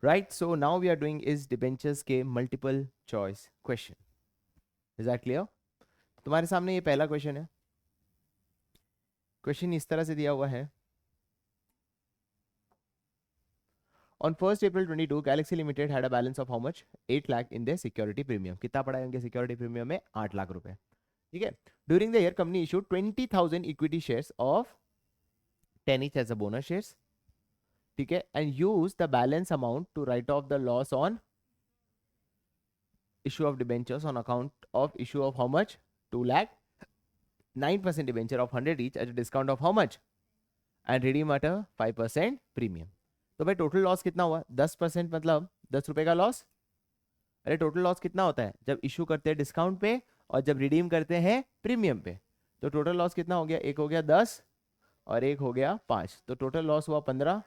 Right. So now we are doing is debentures के multiple choice question. Is that clear? तुम्हारे सामने ये पहला क्वेश्चन है. क्वेश्चन इस तरह से दिया हुआ है. On 1st April 22, Galaxy Limited had a balance of how much? 8 lakh in their security premium. कितना पड़ा है उनके security premium में? 8 लाख रुपए. ठीक है. During the year, company issued 20,000 equity shares of 10 each as a bonus shares. ठीक है. And use the balance amount to write off the loss on issue of debentures on account of issue of how much? 2 lakh. 9% debenture of 100 each at a discount of how much? And redeem at a 5% premium. तो भाई total loss कितना हुआ? 10% मतलब 10 रुपए का loss. अरे total loss कितना होता है जब इशू करते हैं डिस्काउंट पे और जब रिडीम करते हैं प्रीमियम पे? तो टोटल लॉस कितना हो गया? एक हो गया 10 और एक हो गया 5. तो टोटल लॉस हुआ 15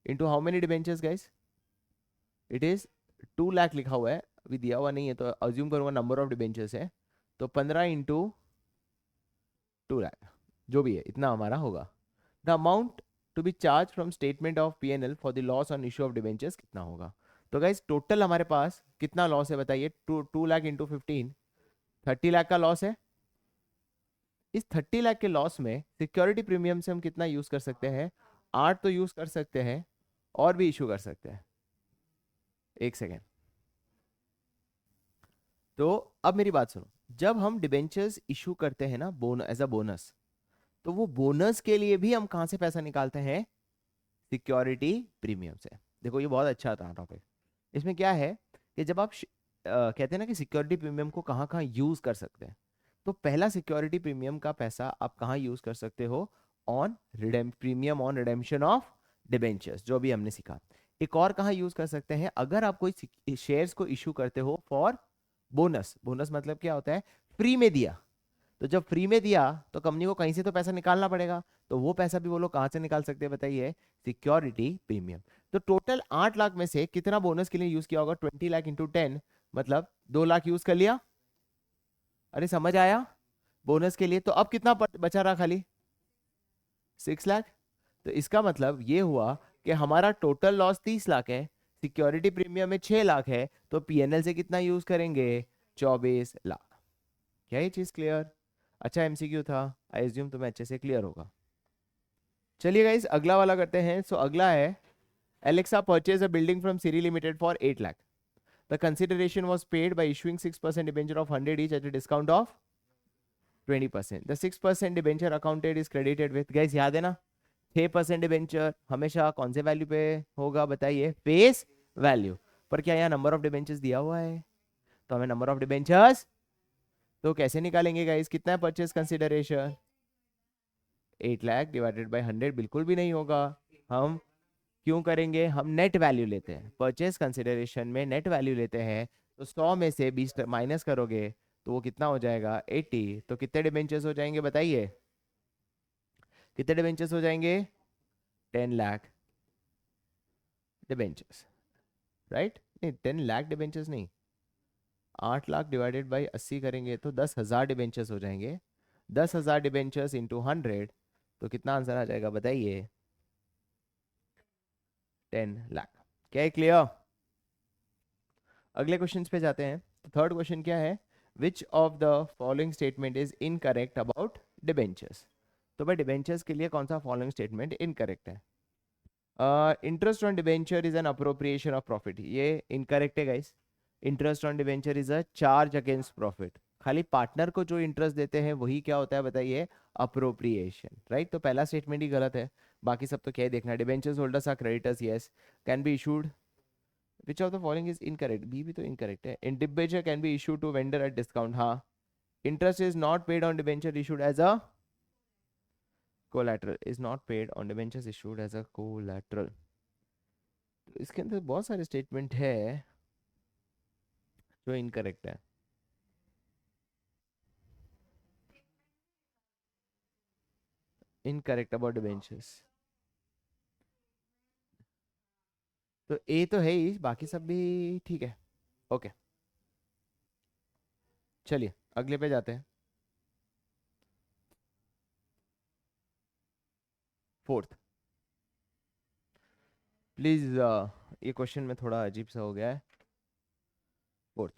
into how many debentures guys? It is 2 lakh लिखा हुआ है, अभी दिया हुआ नहीं है तो अज्यूम करूंगा नंबर ऑफ डिबेंचर्स है. तो 15 इंटू 2 लाख जो भी है इतना हमारा होगा. The amount to be charge from statement of P&L for the loss on issue of debentures कितना होगा? तो गाइस टोटल हमारे पास कितना लॉस है बताइए? 2 लाख इंटू 15 30 लाख का लॉस है. इस 30 लाख के लॉस में सिक्योरिटी प्रीमियम से हम कितना यूज कर सकते हैं? 8 तो यूज कर सकते हैं और भी इशू कर सकते हैं. एक सेकेंड. तो अब मेरी बात सुनो. जब हम डिबेंचर्स इशू करते हैं ना बोनस एज अ बोनस, तो वो बोनस के लिए भी हम कहां से पैसा निकालते हैं? सिक्योरिटी प्रीमियम से. देखो ये बहुत अच्छा था टॉपिक. इसमें क्या है कि जब आप कहते हैं ना कि सिक्योरिटी प्रीमियम को कहाँ कहाँ यूज कर सकते हैं, तो पहला सिक्योरिटी प्रीमियम का पैसा आप कहाँ यूज कर सकते हो? On premium on redemption of debentures, जो भी हमने सीखा. एक और कहाँ यूज कर सकते हैं? अगर आप कोई शेयर्स को इशू करते हो फॉर बोनस. बोनस मतलब क्या होता है? फ्री में दिया. तो जब फ्री में दिया तो कंपनी को कहीं से तो पैसा निकालना पड़ेगा. तो वो पैसा भी वो लोग कहाँ से निकाल सकते हैं बताइए? Security premium. तो टोटल 8 लाख में से कितना बोनस के लिए यूज किया होगा? 20 लाख इंटू 10 मतलब 2 लाख यूज कर लिया. अरे समझ आया? बोनस के लिए. तो अब कितना बचा रहा खाली? 6 लाख. तो इसका मतलब ये हुआ कि हमारा टोटल लॉस 30 लाख है, सिक्योरिटी प्रीमियम में 6 लाख है, तो पीएनएल से कितना यूज करेंगे? 24 लाख. क्या ये चीज क्लियर? अच्छा एमसीक्यू था, आई एज्यूम तुम्हें अच्छे से क्लियर होगा. चलिए गाइस अगला वाला करते हैं. सो अगला है Alexa purchased a building from Siri Limited for 8 lakh. The consideration was paid by issuing 6% debenture of 100 each at a discount of 20%. The 6% debenture accounted is credited with, guys याद है ना 6% डिबेंचर हमेशा कौन से वैल्यू पे होगा बताइए? Face value. पर क्या यहाँ नंबर ऑफ डिबेंचर्स दिया हुआ है? तो हमें नंबर ऑफ डिबेंचर्स तो कैसे निकालेंगे गाइस? कितना है purchase consideration? 8 lakh divided bye 100 बिल्कुल भी नहीं होगा. हम क्यों करेंगे? हम नेट वैल्यू लेते हैं. परचेस कंसिडरेशन में नेट वैल्यू लेते हैं. तो 100 में से 20 माइनस करोगे तो वो कितना हो जाएगा? 80. तो कितने डिबेंचर्स हो जाएंगे बताइए? कितने डिबेंचर्स हो जाएंगे? 10 लाख डिबेंचर्स. राइट? नहीं 10 लाख डिबेंचर्स नहीं, 8 लाख डिवाइडेड बाई 80 करेंगे तो 10,000 डिबेंचर्स हो जाएंगे. 10,000 डिबेंचर्स इंटू 100 तो कितना आंसर आ जाएगा बताइए? 10 लाख. क्या है क्लियर? अगले क्वेश्चन पे जाते हैं. तो थर्ड क्वेश्चन क्या है? विच of the following statement is incorrect about debentures? तो भाई डिबेंचर्स के लिए कौन सा फॉलोइंग स्टेटमेंट इनकरेक्ट है? Interest on debenture is an appropriation of profit. ये इनकरेक्ट है guys. Interest on debenture is a charge against profit. खाली पार्टनर को जो इंटरेस्ट देते हैं वही क्या होता है बताइए? अप्रोप्रिएशन. राइट? तो पहला स्टेटमेंट ही गलत है. बाकी सब तो क्या है देखना. Debentures holders are creditors. Yes. Can be issued. Which of the following is incorrect? B भी तो इनकरेक्ट है. In debenture can be issued to vendor at discount. हाँ. Interest is not paid on debenture issued as a collateral. Is not paid on debentures issued as a collateral. इसके अंदर बहुत सारे statement है जो इनकरेक्ट है. Incorrect about debentures. तो A तो है ही, बाकी सब भी ठीक है. ओके चलिए अगले पे जाते हैं. फोर्थ. प्लीज ये क्वेश्चन में थोड़ा अजीब सा हो गया है। Fourth,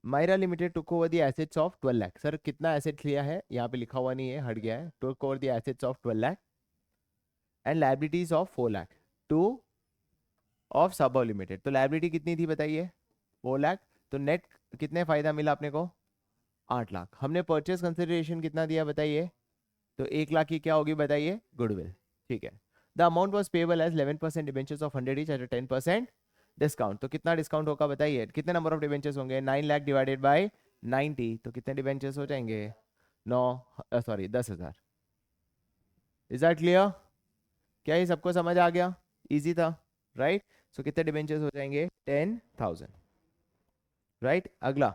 Myra limited took over the assets of 12 lakh. Sir कितना एसेट्स लिया है, यहाँ पे लिखा हुआ नहीं है, हट गया है। Took over the assets of 12 lakh and liabilities of 4 lakh to of Saba limited. तो लायबिलिटी कितनी थी बताइए, 4 लाख। तो नेट कितने फायदा मिला अपने को, 8 लाख। हमने परचेस कंसिडरेशन कितना दिया बताइए, तो 1 लाख की क्या होगी बताइए, गुडविल। ठीक है। The amount was payable as 11% debentures of 100 each at 10% discount. तो कितना डिस्काउंट होगा बताइए, कितने नंबर ऑफ डिबेंचर्स होंगे, 9 लाख डिवाइडेड बाय 90, तो कितने डिबेंचर्स हो जाएंगे, 10,000। Is that clear? क्या ये सबको समझ आ गया, इजी था, राइट? सो कितने डिबेंचर्स हो जाएंगे, 10,000, राइट? अगला,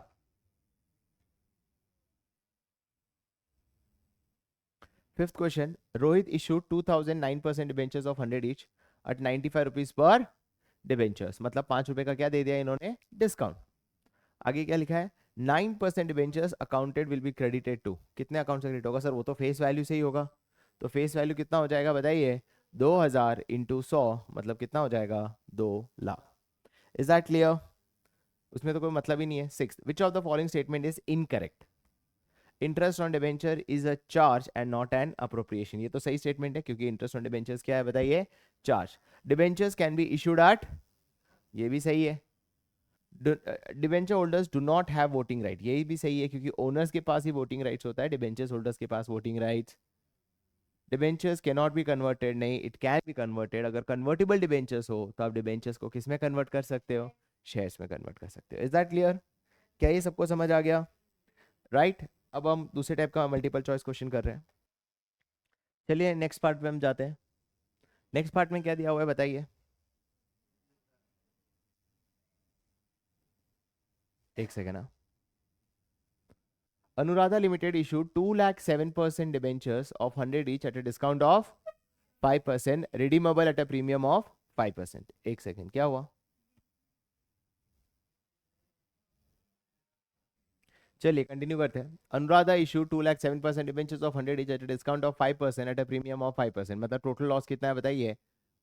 fifth question, Rohit issued 2009% debentures of 100 each eight 95 rupees per debentures. मतलब 5 रुपए का क्या दे दिया इन्होंने, डिस्काउंट। आगे क्या लिखा है, 9% debentures accounted will be credited to. कितने अकाउंट से क्रेडिट होगा सर, वो तो फेस वैल्यू से ही होगा। तो फेस वैल्यू कितना हो जाएगा बताइए, 2000 इंटू 100 मतलब कितना हो जाएगा, 2 लाख। Is that clear? उसमें तो कोई मतलब ही नहीं है। Six, which of the following statement is incorrect, interest on debenture is a charge and not an appropriation. ये तो सही स्टेटमेंट है, क्योंकि इंटरेस्ट ऑन डिबेंचर्स क्या है बताइए, charge. Debentures can be issued at, ये भी सही है। Debenture holders do not have voting right, यही भी सही है, क्योंकि ओनर्स के पास ही वोटिंग राइट्स होता है, डिबेंचर्स होल्डर्स के पास voting rights. Debentures can not be converted, नहीं, इट कैन बी कन्वर्टेड। अगर कन्वर्टेबल डिबेंचर्स हो तो आप डिबेंचर्स को किस में कन्वर्ट कर सकते हो, शेयर्स में कन्वर्ट कर सकते हो। Is that clear? क्या ये सबको समझ आ गया, राइट? अब हम दूसरे टाइप का मल्टीपल चॉइस क्वेश्चन कर रहे हैं। चलिए नेक्स्ट पार्ट पे हम जाते हैं। नेक्स्ट पार्ट में क्या दिया हुआ है बताइए, एक second. Anuradha limited issued 2,07% debentures of 100 each at a discount of 5%, redeemable eight a premium of 5%। एक सेकेंड, क्या हुआ, चलिए कंटिन्यू करते हैं। Anuradha issue 2,07% debentures of 100 each at discount of 5% eight a premium of 5%। मतलब टोटल लॉस कितना है बताइए,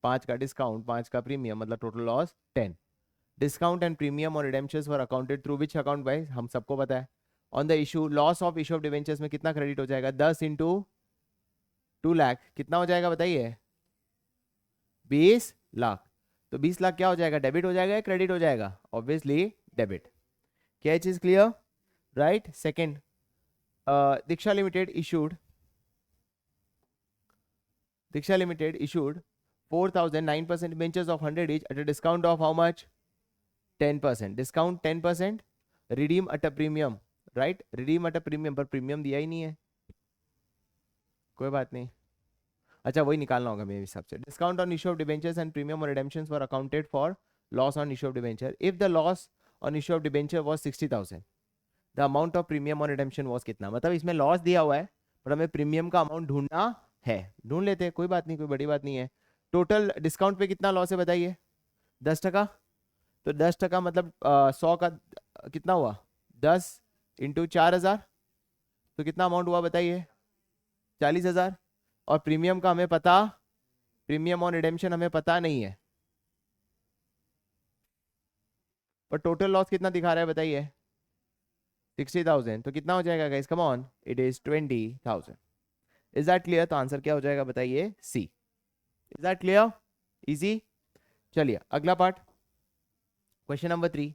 5 का डिस्काउंट, 5 का प्रीमियम, मतलब total loss 10। Discount and premium और redemptions were accounted through which account भाई, हम सबको पता है। On the issue, loss of issue of debentures में कितना क्रेडिट हो जाएगा, 10 इंटू 2 लाख कितना हो जाएगा बताइए, 20 लाख। तो 20 लाख क्या हो जाएगा, डेबिट हो जाएगा या क्रेडिट हो जाएगा, ऑब्वियसली डेबिट। क्या चीज clear, right? Second, Diksha limited issued 4,009% debentures of 100 each at a discount of how much, 10%। discount 10%, redeem at a premium, right? redeem at a premium, पर प्रीमियम दिया ही नहीं है, कोई बात नहीं। अच्छा वही निकालना होगा मेरे हिसाब से। Discount on issue of debentures and premium और redemptions were accounted for loss on issue of debenture. If the loss on issue of debenture was 60,000, the amount of premium और रिडेम्पशन वाज कितना। मतलब इसमें लॉस दिया हुआ है, पर हमें प्रीमियम का अमाउंट ढूंढना है, ढूंढ लेते हैं, कोई बात नहीं, कोई बड़ी बात नहीं है। टोटल डिस्काउंट पे कितना लॉस है बताइए, 10%। तो 10% मतलब 100 का कितना हुआ, 10 इंटू 4,000, तो कितना अमाउंट हुआ बताइए, 40,000। और प्रीमियम का हमें पता, प्रीमियम और रिडेम्पशन हमें पता नहीं है, पर टोटल लॉस कितना दिखा रहा है बताइए, 60,000। तो कितना हो जाएगा guys, come on, it is 20,000। Is that clear? तो आंसर क्या हो जाएगा बताइए, C. Is that clear, easy? चलिए अगला part, question number 3।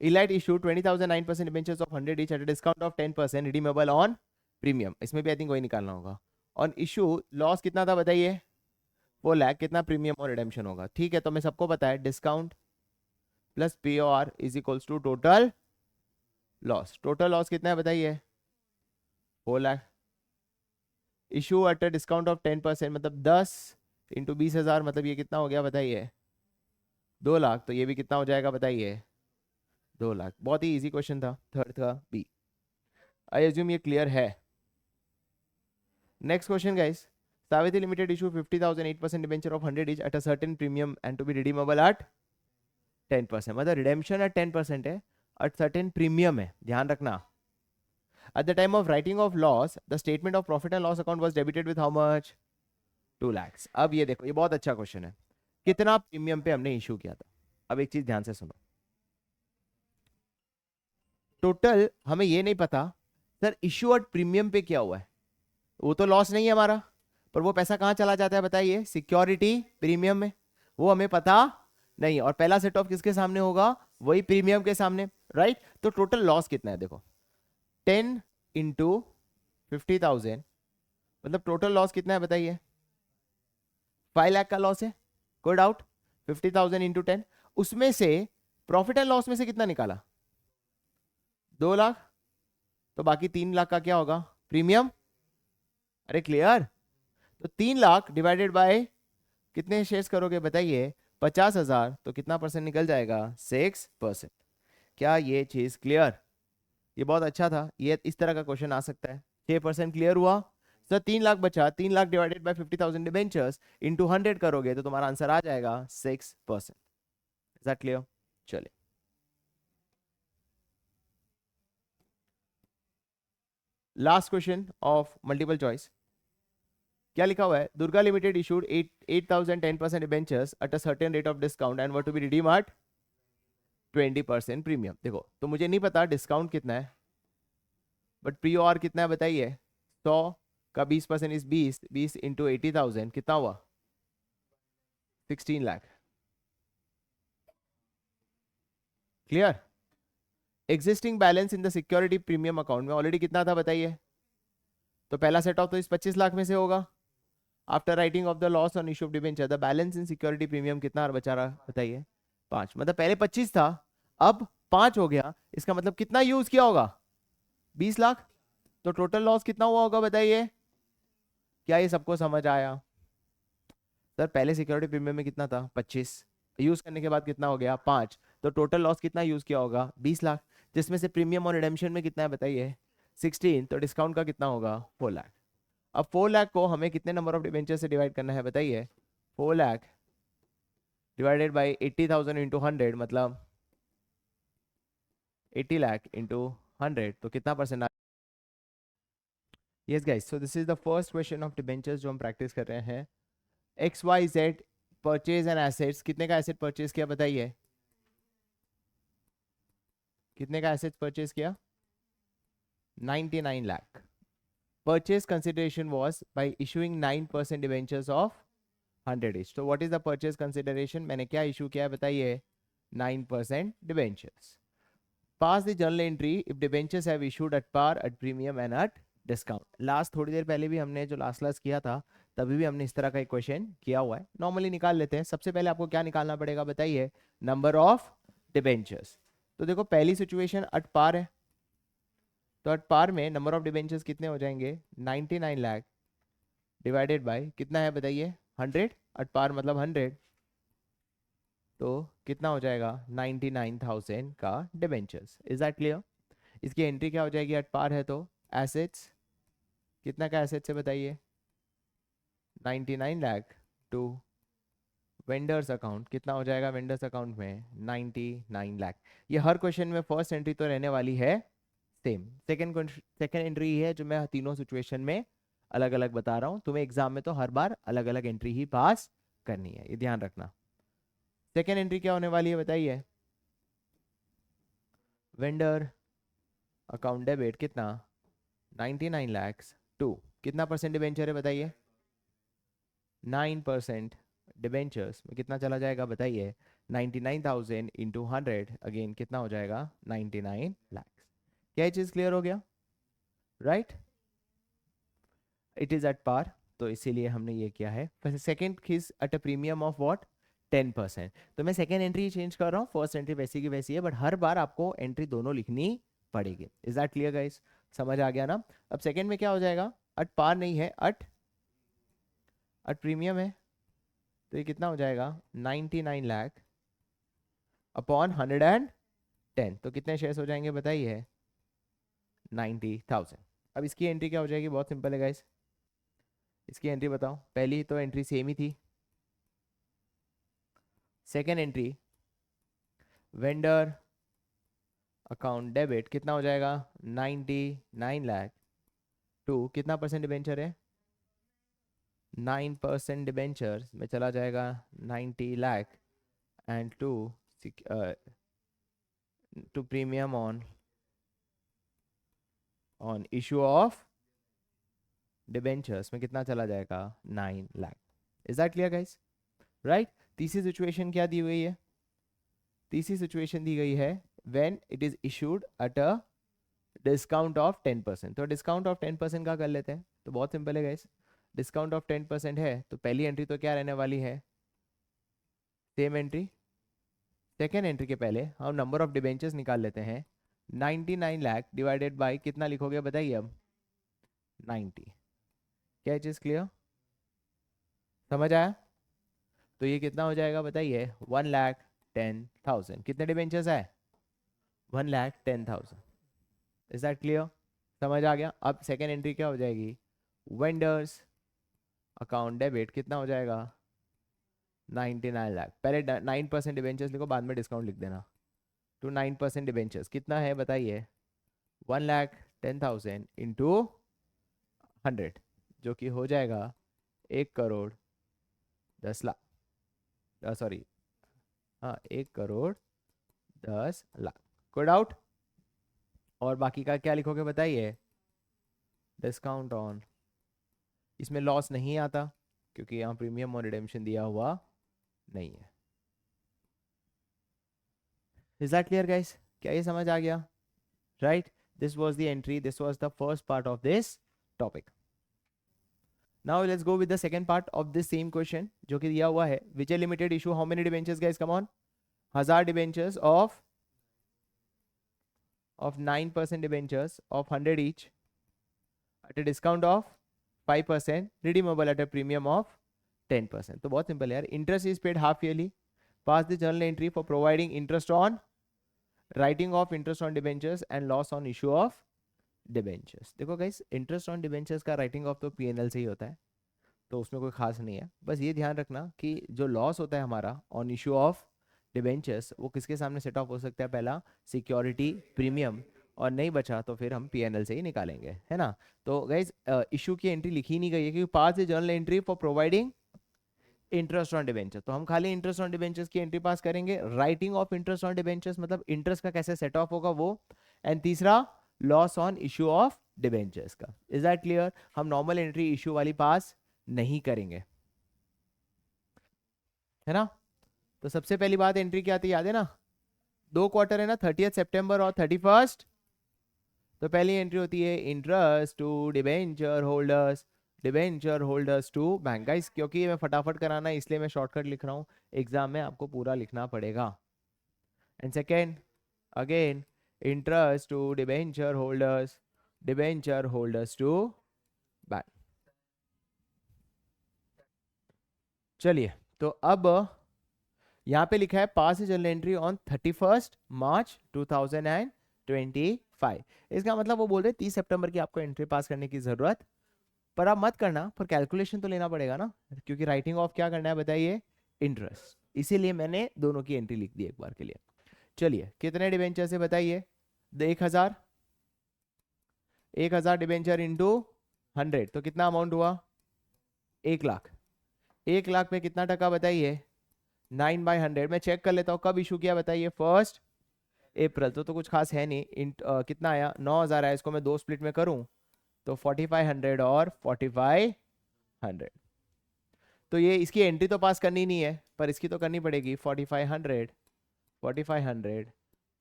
Elite issued 20,009% debentures of 100 each at a discount of 10%, redeemable on premium। इसमें भी आई थिंक वही निकालना होगा। ऑन इशू लॉस कितना था बताइए, 4 लाख, कितना प्रीमियम और रिडेम्पशन होगा। ठीक है, तो मैं सबको पता है, discount plus POR is equals to total loss. Total loss कितना है बताइए, 4 lakh. Issue at a discount of 10% मतलब 10 इंटू 20,000, मतलब ये कितना हो गया बताइए, 2 लाख। तो ये भी कितना हो जाएगा बताइए, 2 लाख। बहुत ही इजी क्वेश्चन था, थर्ड का बी। आई अज्यूम ये क्लियर है। Next question guys, Savitri Limited issue 50,008% debenture of 100 each at a certain premium and to be redeemable at 10%। मतलब रिडेम्पशन एट 10% है, at certain premium है, ध्यान रखना। At the time of writing of loss, the statement of profit and loss account was debited with how much, 2 lakhs। अब ये देखो, ये बहुत अच्छा क्वेश्चन है। कितना प्रीमियम पे हमने इशू किया था। अब एक चीज ध्यान से सुनो, टोटल हमें ये नहीं पता सर इशूड प्रीमियम पे क्या हुआ है, वो तो लॉस नहीं है हमारा, पर वो पैसा कहाँ चला जाता है बताइए, सिक्योरिटी प्रीमियम में, वो हमें पता नहीं। और पहला सेट ऑफ किसके सामने होगा, वही प्रीमियम के सामने, राइट। तो टोटल लॉस कितना है देखो, 10 × 50,000, मतलब टोटल लॉस कितना है बताइए, 5 लाख का लॉस है, कोई डाउट। 50,000 × 10, उसमें से प्रॉफिट एंड लॉस में से कितना निकाला, 2 लाख, तो बाकी 3 लाख का क्या होगा, प्रीमियम। अरे क्लियर, तो 3 लाख डिवाइडेड बाय कितने शेयर्स करोगे बताइए, 50,000, तो कितना परसेंट निकल जाएगा, 6%। क्या ये चीज क्लियर, ये बहुत अच्छा था, ये इस तरह का क्वेश्चन आ सकता है। 6% क्लियर हुआ सर, 3 लाख बचा, 3 lakh divided by 50,000 debentures into 100 करोगे तो तुम्हारा आंसर आ जाएगा 6%। Is that clear? चलिए, last question of multiple choice. क्या लिखा हुआ है, Durga limited issued 8,010% debentures at a certain rate of discount and were to be redeem at 20% premium. देखो तो मुझे नहीं पता डिस्काउंट कितना है, बट प्री आर कितना है बताइए, 100 का 20% इस 20 इंटू 80,000 कितना हुआ, 16 lakh. Clear? Existing balance in the security premium account में ऑलरेडी कितना था बताइए, तो पहला सेट ऑफ तो इस 25 लाख में से होगा। After writing of the loss on issue of debenture the balance in security premium कितना बचा रहा बताइए, 5। मतलब पहले 25 था, अब 5 हो गया, इसका मतलब कितना यूज किया होगा, 20 लाख। तो टोटल लॉस कितना हुआ होगा बताइए, क्या ये सबको समझ आया? सर पहले सिक्योरिटी प्रीमियम में कितना था, 25, यूज करने के बाद कितना हो गया, 5, तो टोटल लॉस कितना यूज किया होगा, 20 लाख, जिसमें से प्रीमियम और रिडेम्पशन में कितना है बताइए, 16, तो डिस्काउंट का कितना होगा, 4 लाख। अब 4 लाख को हमें कितने नंबर ऑफ डिबेंचर से डिवाइड करना है बताइए, 4 लाख डिवाइडेड बाई 80,000 इंटू 100, मतलब 80 लाख इंटू 100, तो कितना परसेंट आ, yes guys, so this is the first question of debentures जो हम प्रैक्टिस कर रहे हैं। XYZ परचेज एंड एसेट्स, कितने का एसेट परचेज किया बताइए, कितने का एसेट परचेज किया, 99 lakh. Purchase consideration was by issuing 9% debentures of 100 each. So what is the purchase consideration? मैंने क्या issue किया है बताइए, 9% debentures. Pass the journal entry if debentures have issued at par, at premium and at discount. Last थोड़ी देर पहले भी हमने जो लास्ट क्लास किया था, तभी भी हमने इस तरह का एक क्वेश्चन किया हुआ है। नॉर्मली निकाल लेते हैं। सबसे पहले आपको क्या निकालना पड़ेगा बताइए, नंबर ऑफ डिबेंचर्स। तो देखो पहली सिचुएशन अट पार है, तो अट पार में नंबर ऑफ डिबेंचर्स कितने हो जाएंगे, 99 लाख डिवाइडेड बाय कितना है बताइए, 100, अट पार मतलब 100, तो कितना हो जाएगा, 99,000 का डिबेंचर्स। Is that clear? इसकी एंट्री क्या हो जाएगी, अट पार है तो एसेट्स, कितना का एसेट्स है बताइए, 99 लाख टू वेंडर्स अकाउंट, कितना हो जाएगा वेंडर्स अकाउंट में, 99 लाख। ये हर क्वेश्चन में फर्स्ट एंट्री तो रहने वाली है सेम, सेकंड एंट्री है जो मैं तीनों सिचुएशन में अलग अलग बता रहा हूँ। तुम्हें एग्जाम में तो हर बार अलग अलग एंट्री ही पास करनी है, ये ध्यान रखना। सेकंड एंट्री क्या होने वाली है बताइए, वेंडर अकाउंट डेबिट कितना, 99 लाख टू कितना परसेंट डिबेंचर है बताइए, 9% डिबेंचर्स में कितना चला जाएगा बताइए, 99,000 इंटू 100, अगेन कितना हो जाएगा, 99 लाख। क्या ये चीज क्लियर हो गया, right? It is at par, तो इसीलिए हमने ये किया है। Second is at a premium of what, 10%। तो मैं सेकंड एंट्री चेंज कर रहा हूँ, फर्स्ट एंट्री वैसी की वैसी है, बट हर बार आपको एंट्री दोनों लिखनी पड़ेगी। Is that clear guys? समझ आ गया ना? अब सेकंड में क्या हो जाएगा, अट पार नहीं है, अट अट प्रीमियम है, तो ये कितना हो जाएगा, 99 लाख अपॉन 110, तो कितने शेयर्स हो जाएंगे बताइए, 90,000। अब इसकी एंट्री क्या हो जाएगी, बहुत सिंपल है गाइस, इसकी एंट्री बताओ। पहली तो एंट्री सेम ही थी, second entry vendor account debit कितना हो जाएगा, 99 लाख टू कितना परसेंट डिबेंचर है, 9% डिबेंचर्स में चला जाएगा 90 lakh and to premium on issue of debentures में कितना चला जाएगा 9 lakh. Is that clear guys? Right. तीसरी सिचुएशन क्या दी हुई है? तीसरी सिचुएशन दी गई है when it is issued at a discount of 10%. तो डिस्काउंट ऑफ 10% का कर लेते हैं. तो बहुत सिंपल है गाइस. डिस्काउंट ऑफ 10% है तो पहली एंट्री तो क्या रहने वाली है? Same entry. सेकेंड एंट्री के पहले हम नंबर ऑफ डिबेंचर्स निकाल लेते हैं. 99 लाख डिवाइडेड बाय कितना लिखोगे बताइए अब? 90. क्या चीज क्लियर? समझ आया? तो ये कितना हो जाएगा बताइए? 1,10,000. कितने डिबेंचर्स है? 1,10,000. Is that clear? समझ आ गया? अब सेकेंड एंट्री क्या हो जाएगी? वेंडर्स अकाउंट डेबिट कितना हो जाएगा? 99 लाख. पहले 9% डिबेंचर्स लिखो, बाद में डिस्काउंट लिख देना. तो 9% डिबेंचर्स कितना है बताइए? 1,10,000 इंटू 100 जो कि हो जाएगा 1,10,00,000. सॉरी, हाँ 1,10,00,000. कोई डाउट? और बाकी का क्या लिखोगे बताइए? Discount on. इसमें लॉस नहीं आता क्योंकि यहाँ प्रीमियम और रिडेम्पशन दिया हुआ नहीं है. Is that clear guys? क्या ये समझ आ गया? Right. This was the entry. This was the first part of this topic. Now let's go with the second part of this same question जो कि दिया हुआ है. Vijay limited issue how many debentures guys? Come on. 1000 debentures of 9% debentures of 100 each at a discount of 5% redeemable at a premium of 10%. तो बहुत simple है यार. Interest is paid half yearly. Pass the journal entry for providing interest on writing off interest on debentures and loss on issue of debentures. देखो guys, interest on debentures का writing of तो PNL से ही होता है, तो उसमें कोई खास नहीं है. बस ये ध्यान रखना कि जो लॉस होता है हमारा ऑन इशू ऑफ डिबेंचर्स वो किसके सामने सेट ऑफ हो सकता है? पहला सिक्योरिटी प्रीमियम, और नहीं बचा तो फिर हम पीएनएल से ही निकालेंगे, है ना. तो गाइज इशू की एंट्री लिखी नहीं गई है क्योंकि pass the journal entry for providing interest on debenture, तो हम खाली इंटरेस्ट ऑन डिबेंचर्स की एंट्री पास करेंगे. Writing off interest on debentures मतलब इंटरेस्ट का कैसे सेट ऑफ होगा वो. एंड तीसरा loss on issue of debentures का. Is that clear? हम नॉर्मल एंट्री इशू वाली पास नहीं करेंगे, है ना. तो सबसे पहली बात एंट्री क्या थी याद है ना? 2 क्वार्टर है ना, 30 सितंबर और 31. तो पहली एंट्री होती है interest to debenture holders, debenture holders to bank. Guys क्योंकि मैं फटाफट कराना है इसलिए मैं शॉर्टकट लिख रहा हूँ, एग्जाम में आपको पूरा लिखना पड़ेगा. And second again interest to debenture holders, debenture holders to bank. चलिए, तो अब यहाँ पे लिखा है pass journal entry on 31 March 2025. इसका मतलब वो बोल रहे 30 सितंबर की आपको एंट्री पास करने की जरूरत, पर आप मत करना, पर कैलकुलेशन तो लेना पड़ेगा ना, क्योंकि राइटिंग ऑफ क्या करना है बताइए? इंटरेस्ट. इसीलिए मैंने दोनों की एंट्री लिख दी एक बार के लिए. चलिए, कितने डिबेंचर से बताइए? 1000. 1000 डिबेंचर इंटू 100 तो कितना अमाउंट हुआ? 1 लाख. 1 लाख पे कितना टका बताइए? 9/100. मैं चेक कर लेता हूँ कब इशू किया बताइए? 1 अप्रैल. तो कुछ खास है नहीं. कितना आया? 9000 आया. इसको मैं 2 स्प्लिट में करूं तो 4500 और 4500. तो ये इसकी एंट्री तो पास करनी नहीं है, पर इसकी तो करनी पड़ेगी. 4500, 4500,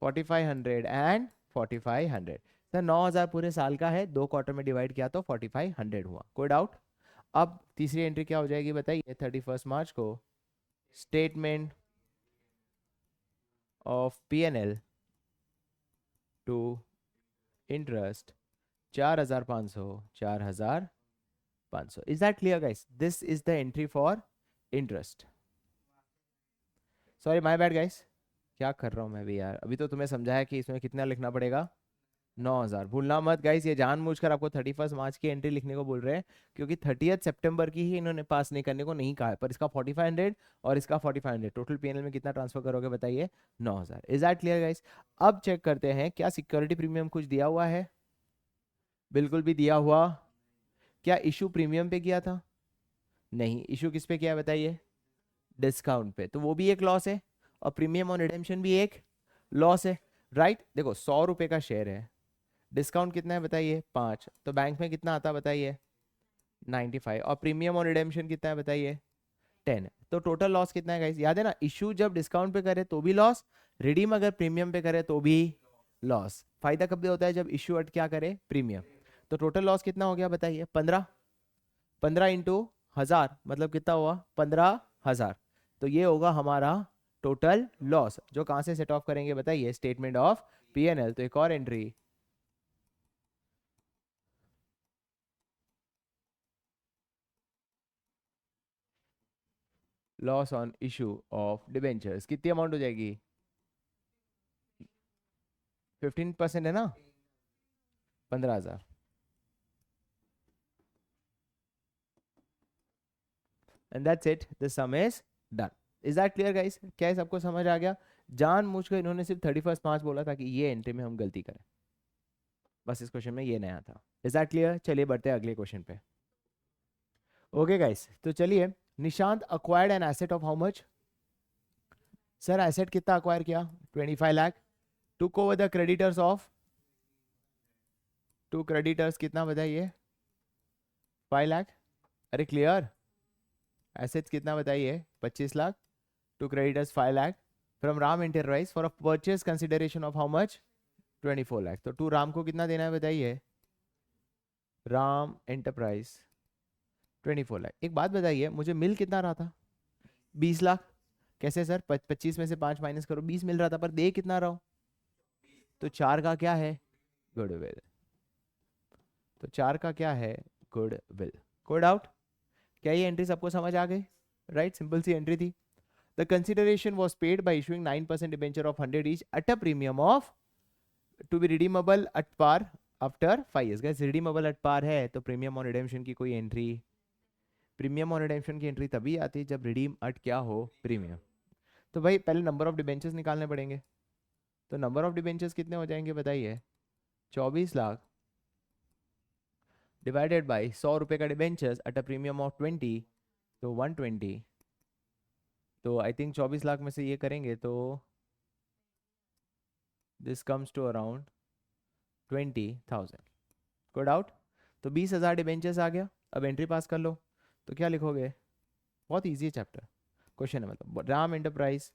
4500 एंड 4500. सर 9000 पूरे साल का है, 2 क्वार्टर में डिवाइड किया तो 4500 हुआ. कोई डाउट? अब तीसरी एंट्री क्या हो जाएगी बताइए? 31 मार्च को statement of PNL to interest 4,500, 4,500. Is that clear guys? This is the entry for interest. Sorry my bad guys. क्या कर रहा हूँ मैं भी यार. अभी तो तुम्हें समझाया कि इसमें कितना लिखना पड़ेगा? 9000. भूलना मत गाइस, ये जानबूझकर आपको 31 मार्च की एंट्री लिखने को बोल रहे हैं क्योंकि 30 सितंबर की ही इन्होंने पास नहीं करने को नहीं कहा है, पर इसका 4500 और इसका 4500 टोटल पीएनएल में कितना ट्रांसफर करोगे बताइए? 9000. Is that clear guys? अब चेक करते हैं क्या सिक्योरिटी प्रीमियम कुछ दिया हुआ है? बिल्कुल भी दिया हुआ. क्या इशू प्रीमियम पे किया था? नहीं, इशू किस पे किया है बताइए, डिस्काउंट पे, तो वो भी एक लॉस है, और प्रीमियम ऑन रिडेम्पशन भी एक लॉस है, राइट। देखो 100 रुपए का शेयर है, डिस्काउंट कितना है बताइए 5, तो बैंक में कितना आता बताइए 95, और प्रीमियम ऑन रिडेम्पशन कितना है बताइए 10, तो टोटल लॉस कितना है गाइस, याद है ना, इशू जब डिस्काउंट पे करे तो भी लॉस, रिडीम अगर प्रीमियम पे करे तो भी लॉस। फायदा कब भी होता है, जब इशू अट क्या करे, प्रीमियम। तो टोटल लॉस कितना हो गया बताइए 15, 15 इंटू 1000 मतलब कितना हुआ 15,000, तो ये होगा हमारा टोटल लॉस, जो कहां से सेट ऑफ करेंगे बताइए, स्टेटमेंट ऑफ पीएनएल। तो एक और entry, loss on issue of debentures, कितनी अमाउंट हो जाएगी, 15% है ना, 15,000। And that's it, the some is done. Is that clear guys, क्या है सबको समझ आ गया। जान मुझ को इन्होंने सिर्फ 31 मार्च बोला था कि ये एंट्री में हम गलती करें, बस इस क्वेश्चन में ये नया था। इज दैट क्लियर, चलिए बढ़ते हैं अगले क्वेश्चन पे। ओके गाइस, तो चलिए, Nishant acquired an asset of how much, sir asset कितना अक्वायर किया 25 lakh, took over the creditors of, to creditors कितना बताइए 5 लाख, अरे क्लियर, एसेट्स कितना बताइए 25 lakh, to creditors 5 lakh, from Ram enterprise for a purchase consideration of how much 24 lakh, तो टू राम को कितना देना है बताइए, राम एंटरप्राइज 24 लाख। एक बात बताइए, मुझे मिल कितना रहा था 20 लाख, कैसे सर, 25 में से 5 माइनस करो, 20 मिल रहा था, पर दे कितना रहा हूं, तो 4 का क्या है गुडविल, तो 4 का क्या है गुडविल। कोई डाउट, क्या ये एंट्री सबको समझ आ गई, राइट, सिंपल सी एंट्री थी। The consideration was paid by issuing 9% debenture of 100 each at a premium of, to be redeemable at par after 5 years। Guys redeemable at par है तो प्रीमियम ऑन रिडेम्पशन की कोई एंट्री, प्रीमियम ऑन रिडेम्पशन की entry तभी आती है जब redeem eight क्या हो, प्रीमियम। तो भाई पहले नंबर ऑफ डिबेंचर्स निकालने पड़ेंगे, तो नंबर ऑफ डिबेंचर्स कितने हो जाएंगे बताइए 24 लाख डिवाइडेड बाई 100 रुपए का debentures at a premium of 20, तो 120, तो आई थिंक 24 लाख में से ये करेंगे तो दिस कम्स टू अराउंड 20,000। कोई डाउट, तो 20,000 डिबेंचर्स आ गया, अब एंट्री पास कर लो, तो क्या लिखोगे, बहुत ईजी है चैप्टर, क्वेश्चन है मतलब, राम एंटरप्राइज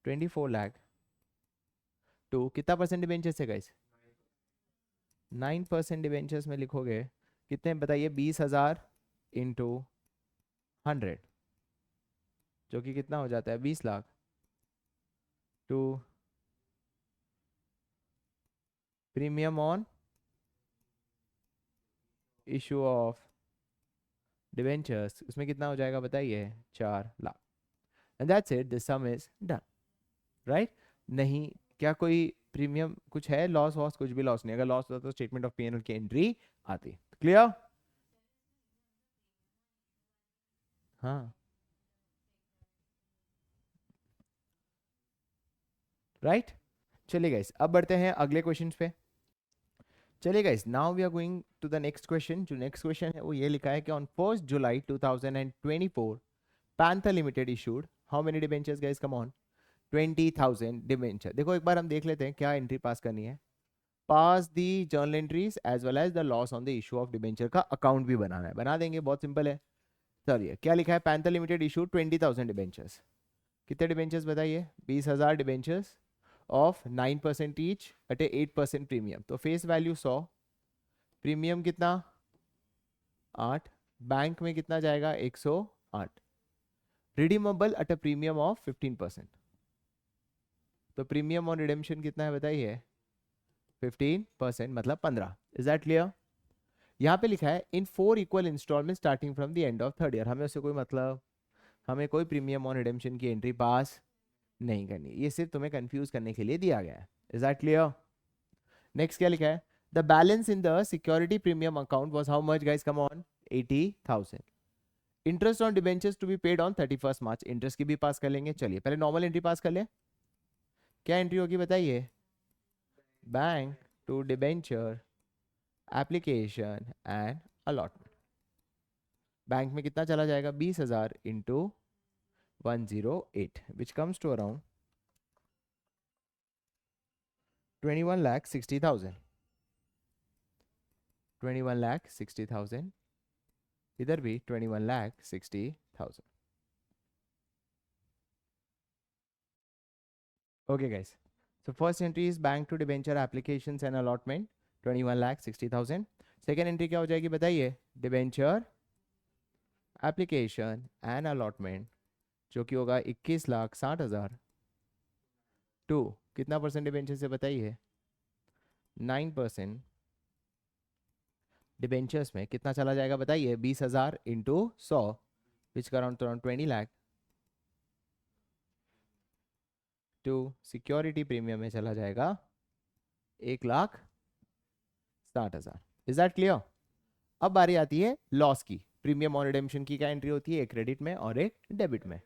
24 लाख टू कितना परसेंट डिबेंचर्स है गाइस, 9% डिबेंचर्स में लिखोगे कितने बताइए 20,000 इंटू 100, जो कि कितना हो जाता है 20 lakh, to premium on issue of debentures, उसमें कितना हो जाएगा बताइए 4 lakh, and that's it, this sum is done, right. नहीं, क्या कोई प्रीमियम कुछ है लॉस वॉस, कुछ भी लॉस नहीं, अगर लॉस होता तो स्टेटमेंट ऑफ पीएनएल की एंट्री आती, क्लियर, हाँ, राइट। चलिए गाइस, अब बढ़ते हैं अगले क्वेश्चन पे। चलिए guys, now we are going to the next question. जो नेक्स्ट क्वेश्चन है वो ये लिखा है कि on 1 July 2024 panther limited issued how many debentures guys, come on, 20,000 debenture. देखो एक बार हम देख लेते हैं क्या एंट्री पास करनी है, pass the journal entries as well as the loss on the issue of debenture का अकाउंट भी बनाना है, बना देंगे, बहुत सिंपल है। चलिए क्या लिखा है, पैंथर लिमिटेड इशू 20,000 डिबेंचर्स, कितने डिबेंचर्स बताइए 20,000 debentures of 9% each eight A 8% premium, तो फेस वैल्यू 100, प्रीमियम कितना 8, बैंक में कितना जाएगा 108, redeemable eight a premium of 15%, तो प्रीमियम ऑन रिडेम्पशन कितना है बताइए 15% मतलब 15। इज दैट क्लियर, यहाँ पे लिखा है in 4 equal installment starting from the end of 3rd year, हमें उससे कोई मतलब, हमें कोई प्रीमियम ऑन रिडेम्पशन की एंट्री पास नहीं करनी, ये सिर्फ तुम्हें कंफ्यूज करने के लिए दिया गया है। इज दैट क्लियर, नेक्स्ट क्या लिखा है, the balance in the security premium account was how much guys, come on 80,000, interest on debentures to be paid on 31 March, interest की भी पास कर लेंगे। चलिए पहले नॉर्मल एंट्री पास कर ले, क्या एंट्री होगी बताइए, bank to debenture application and allotment, bank में कितना चला जाएगा, 20,000 into 108 which comes to around 21,60,000। 21,60,000, इधर भी 21,60,000। Okay guys, so first entry is bank to debenture applications and allotment 21,60,000। second entry क्या हो जाएगी बताइए, debenture application and allotment जो कि होगा 21,60,000 टू कितना परसेंट डिबेंचर से बताइए, 9%। डिबेंचर्स में कितना चला जाएगा बताइए, 20,000 into 100 which around 20 lakh to security premium में चला जाएगा 1,60,000। Is that clear? अब बारी आती है लॉस की। प्रीमियम ऑन रिडेम्पशन की क्या एंट्री होती है, एक क्रेडिट में और एक डेबिट में।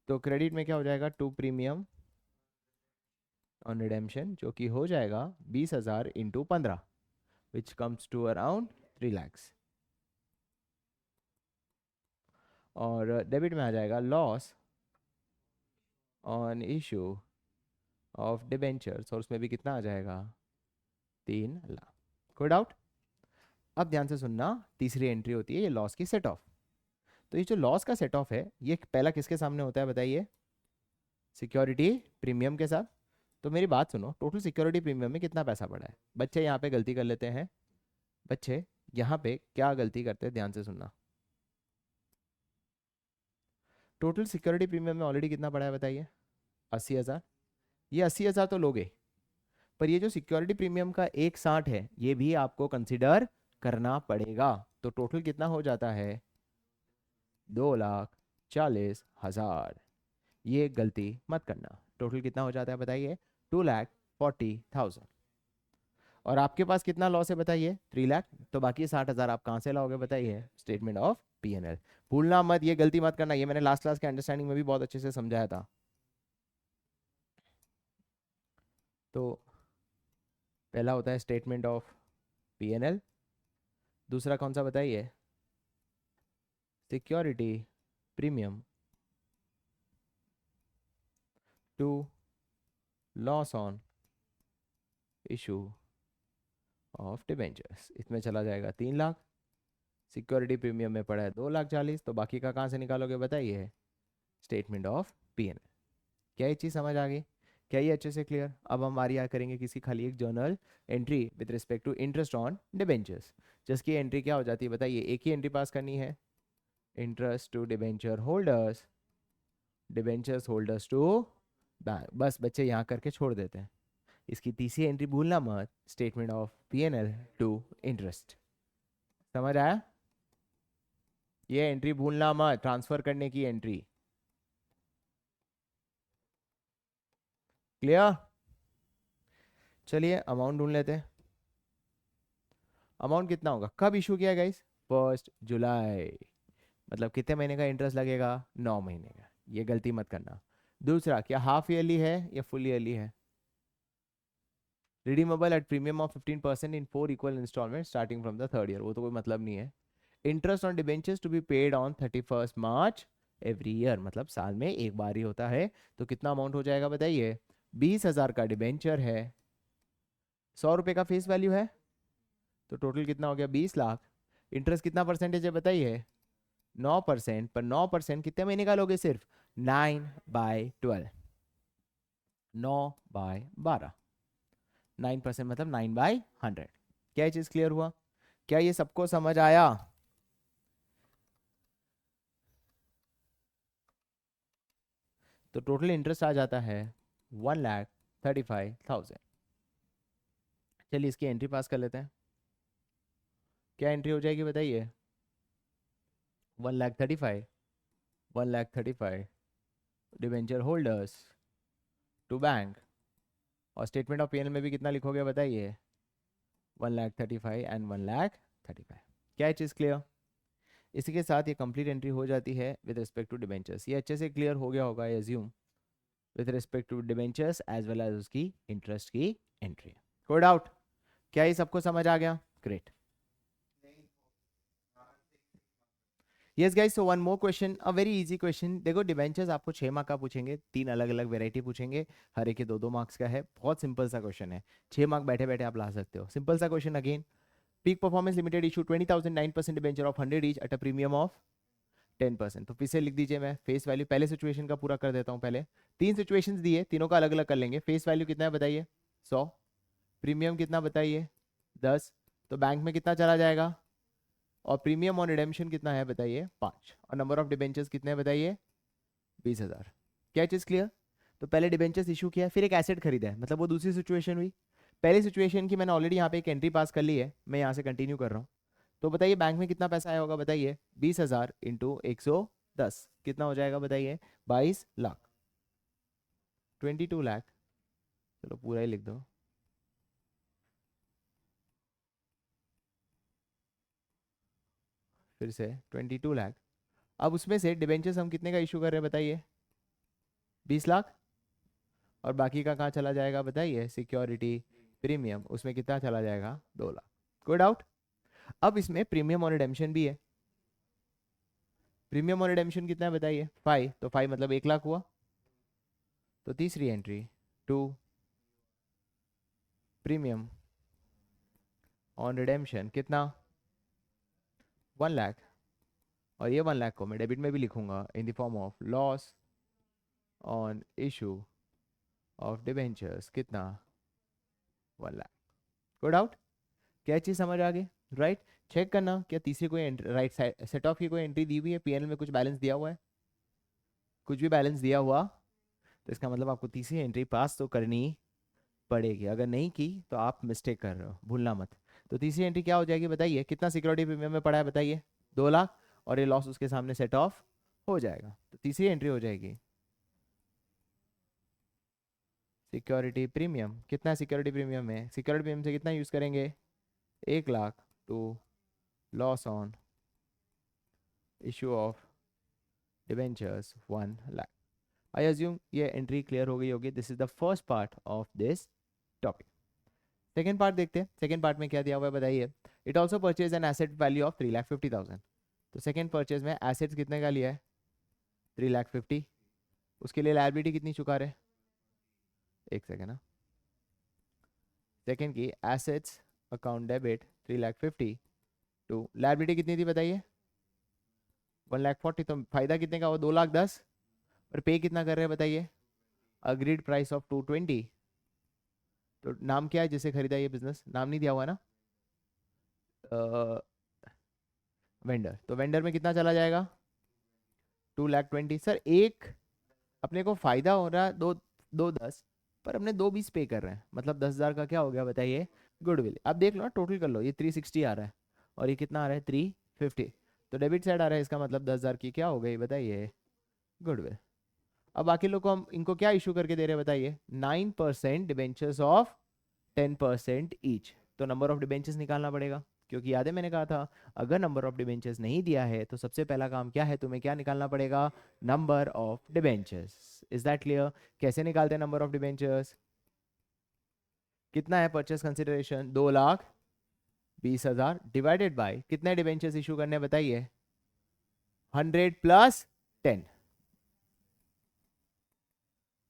तो क्रेडिट में क्या हो जाएगा, टू प्रीमियम ऑन रिडेम्पशन जो कि हो जाएगा 20,000 into 15 which comes to around 3 lakhs। और डेबिट में आ जाएगा loss on issue of debentures और उसमें भी कितना आ जाएगा, 3 लाख। कोई डाउट? अब ध्यान से सुनना, तीसरी एंट्री होती है ये लॉस की सेट ऑफ। तो ये जो लॉस का सेट ऑफ है ये पहला किसके सामने होता है बताइए, सिक्योरिटी प्रीमियम के साथ। तो मेरी बात सुनो, टोटल सिक्योरिटी प्रीमियम में कितना पैसा पड़ा है। बच्चे यहाँ पे गलती कर लेते हैं, बच्चे यहाँ पे क्या गलती करते हैं, ध्यान से सुनना। टोटल सिक्योरिटी प्रीमियम में ऑलरेडी कितना पड़ा है बताइए, 80,000। ये 80,000 तो लोगे, पर ये जो सिक्योरिटी प्रीमियम का 1,60 है ये भी आपको कंसिडर करना पड़ेगा। तो टोटल कितना हो जाता है, 2,40,000। ये गलती मत करना। टोटल कितना हो जाता है बताइए, 2,40,000। और आपके पास कितना लॉस है बताइए, 3 लाख। तो बाकी 60,000 आप कहाँ से लाओगे बताइए, स्टेटमेंट ऑफ P&L। भूलना मत, ये गलती मत करना, ये मैंने लास्ट क्लास के अंडरस्टैंडिंग में भी बहुत अच्छे से समझाया था। तो पहला होता है स्टेटमेंट ऑफ P&L, दूसरा कौन सा बताइए, security premium to loss on issue of debentures, इसमें चला जाएगा 3 लाख। सिक्योरिटी प्रीमियम में पड़ा है 2,40,000, तो बाकी का कहाँ से निकालोगे बताइए, स्टेटमेंट ऑफ P&L। क्या ये चीज़ समझ आ गई? क्या ये अच्छे से क्लियर? अब हम आरिया करेंगे किसी खाली एक journal entry with respect to interest on debentures. जिसकी एंट्री क्या हो जाती है बताइए, एक ही एंट्री पास करनी है, interest to debenture holders, debentures holders to bank. बस बच्चे यहाँ करके छोड़ देते हैं। इसकी तीसरी एंट्री भूलना मत, statement of P&L to interest. समझ आया? ये एंट्री भूलना मत, ट्रांसफर करने की एंट्री। क्लियर? चलिए अमाउंट ढूंढ लेते हैं। अमाउंट कितना होगा, कब इशू किया गाइस, 1 जुलाई। मतलब कितने महीने का इंटरेस्ट लगेगा, 9 महीने का। ये गलती मत करना। दूसरा, क्या हाफ ईयरली है या फुल ईयरली है, redeemable at premium of 15% in 4 equal installment starting from the third year. वो तो कोई मतलब नहीं है। Interest on debentures to be paid on 31 March every year, मतलब साल में एक बार ही होता है। तो कितना अमाउंट हो जाएगा बताइए, 20,000 का डिबेंचर है, 100 रुपये का फेस वैल्यू है, तो टोटल कितना हो गया, 20 लाख। इंटरेस्ट कितना परसेंटेज है बताइए, 9%। पर 9% कितने महीने का लोगे, सिर्फ 9/12, 9/12, 9% मतलब 9/100। क्या ये चीज क्लियर हुआ? क्या ये सबको समझ आया? तो टोटल इंटरेस्ट आ जाता है 1,35,000। चलिए इसकी एंट्री पास कर लेते हैं। क्या एंट्री हो जाएगी बताइए, 1,35,000, 1,35,000 डिवेंचर होल्डर्स टू बैंक। और स्टेटमेंट ऑफ P&L में भी कितना लिखोगे बताइए, 1,35,000 एंड 1,35,000। क्या है चीज़ क्लियर? इसी के साथ ये कंप्लीट एंट्री हो जाती है विद रिस्पेक्ट टू डिबेंचर्स। ये अच्छे से क्लियर हो गया होगा I assume, with respect to debentures as well as उसकी इंटरेस्ट की एंट्री। कोई डाउट? क्या ये सबको समझ आ गया? Great. Yes guys, so one more question, a very easy question. देखो डिबेंचर्स आपको 6 मार्क का पूछेंगे, 3 अलग अलग वेराइटी पूछेंगे, हर एक के 2-2 मार्क्स का है। बहुत सिंपल सा क्वेश्चन है, 6 मार्क बैठे बैठे आप ला सकते हो। सिंपल सा question again. Peak performance limited issue 20,000 9% debenture of 100 each at a premium of 10%। तो फिर से लिख दीजिए, मैं फेस वैल्यू पहले सिचुएशन का पूरा कर देता हूँ। पहले 3 सिचुएशंस दिए, तीनों का अलग अलग कर लेंगे। फेस वैल्यू कितना है बताइए, 100। प्रीमियम कितना बताइए, 10। तो बैंक में कितना चला जाएगा, और प्रीमियम ऑन रिडेम्पशन कितना है बताइए, 5। और नंबर ऑफ डिबेंचर्स कितने हैं बताइए, 20,000। क्या चीज़ क्लियर? तो पहले डिबेंचर्स इशू किया, फिर एक एसेट खरीदा है, मतलब वो दूसरी सिचुएशन हुई। पहली सिचुएशन की मैंने ऑलरेडी यहाँ पे एक एंट्री पास कर ली है, मैं यहाँ से कंटिन्यू कर रहा हूँ। तो बताइए बैंक में कितना पैसा आया होगा बताइए, 20,000 इंटू 110 कितना हो जाएगा बताइए, 22 लाख, 22 लाख। चलो पूरा ही लिख दो। फिर से 22 लाख। अब उसमें से डिबेंचर्स हम कितने का इशू कर रहे हैं बताइए, 20 लाख। और बाकी का कहाँ चला जाएगा बताइए, सिक्योरिटी प्रीमियम, उसमें कितना चला जाएगा, 2 लाख। कोई डाउट? अब इसमें प्रीमियम और रिडेम्पशन भी है। प्रीमियम और रिडेम्पशन कितना है बताइए, 5। तो 5 मतलब 1 लाख हुआ। तो तीसरी entry, to premium on redemption कितना, 1 लाख। और ये 1 लाख को मैं डेबिट में भी लिखूंगा in the form of loss on issue of debentures कितना, 1 लाख। कोई डाउट? क्या चीज़ समझ आ गई? राइट। चेक करना क्या तीसरी कोई राइट साइड सेट ऑफ की कोई एंट्री दी हुई है, पीएनएल में कुछ बैलेंस दिया हुआ है, कुछ भी बैलेंस दिया हुआ, तो इसका मतलब आपको तीसरी एंट्री पास तो करनी पड़ेगी। अगर नहीं की तो आप मिस्टेक कर रहे हो, भूलना मत। तो तीसरी एंट्री क्या हो जाएगी बताइए, कितना सिक्योरिटी प्रीमियम में पड़ा है बताइए, 2 लाख। और ये लॉस उसके सामने सेट ऑफ हो जाएगा। तो तीसरी एंट्री हो जाएगी सिक्योरिटी प्रीमियम। कितना सिक्योरिटी प्रीमियम में, सिक्योरिटी प्रीमियम से कितना यूज करेंगे, 1 lakh to loss on issue of debentures 1 lakh. I assume ये एंट्री क्लियर हो गई होगी। This is the first part of this topic. Second part देखते हैं, सेकेंड पार्ट में क्या दिया हुआ है बताइए। It also purchase an asset value of 3,50,000। तो सेकेंड परचेज में एसेट्स कितने का लिया है, 3,50,000। उसके लिए लायबिलिटी कितनी चुका रहे, एक सेकेंड ना। सेकेंड की assets account debit 3,50,000 to liability कितनी थी बताइए, 1,40,000। तो फायदा कितने का हुआ, 2,10,000। और पे कितना कर रहे हैं बताइए, अग्रीड प्राइस ऑफ 220। तो नाम क्या है जिसे खरीदा ये बिजनेस, नाम नहीं दिया हुआ ना, वेंडर। तो वेंडर में कितना चला जाएगा, 2,20,000। सर एक अपने को फायदा हो रहा है, 2,10,000, पर हमने 2,20,000 पे कर रहे हैं, मतलब 10,000 का क्या हो गया बताइए, गुडविल। अब देख लो ना, टोटल कर लो, ये 360 आ रहा है और ये कितना आ रहा है, 350। तो डेबिट साइड आ रहा है, इसका मतलब 10,000 की क्या हो गई बताइए, गुडविल। अब बाकी लोग को हम इनको क्या इशू करके दे रहे हैं बताइए, 9% डिबेंचर्स ऑफ 10% ईच। तो नंबर ऑफ डिबेंचर्स निकालना पड़ेगा, क्योंकि याद है मैंने कहा था अगर नंबर ऑफ डिबेंचर्स नहीं दिया है तो सबसे पहला काम क्या है, तुम्हें क्या निकालना पड़ेगा, number of debentures. Is that clear? कैसे निकालते हैं नंबर ऑफ डिबेंचर्स, कितना है परचेस कंसिडरेशन, 2,20,000 डिवाइडेड बाय कितने डिबेंचर्स इशू करने बताइए, 100 प्लस 10।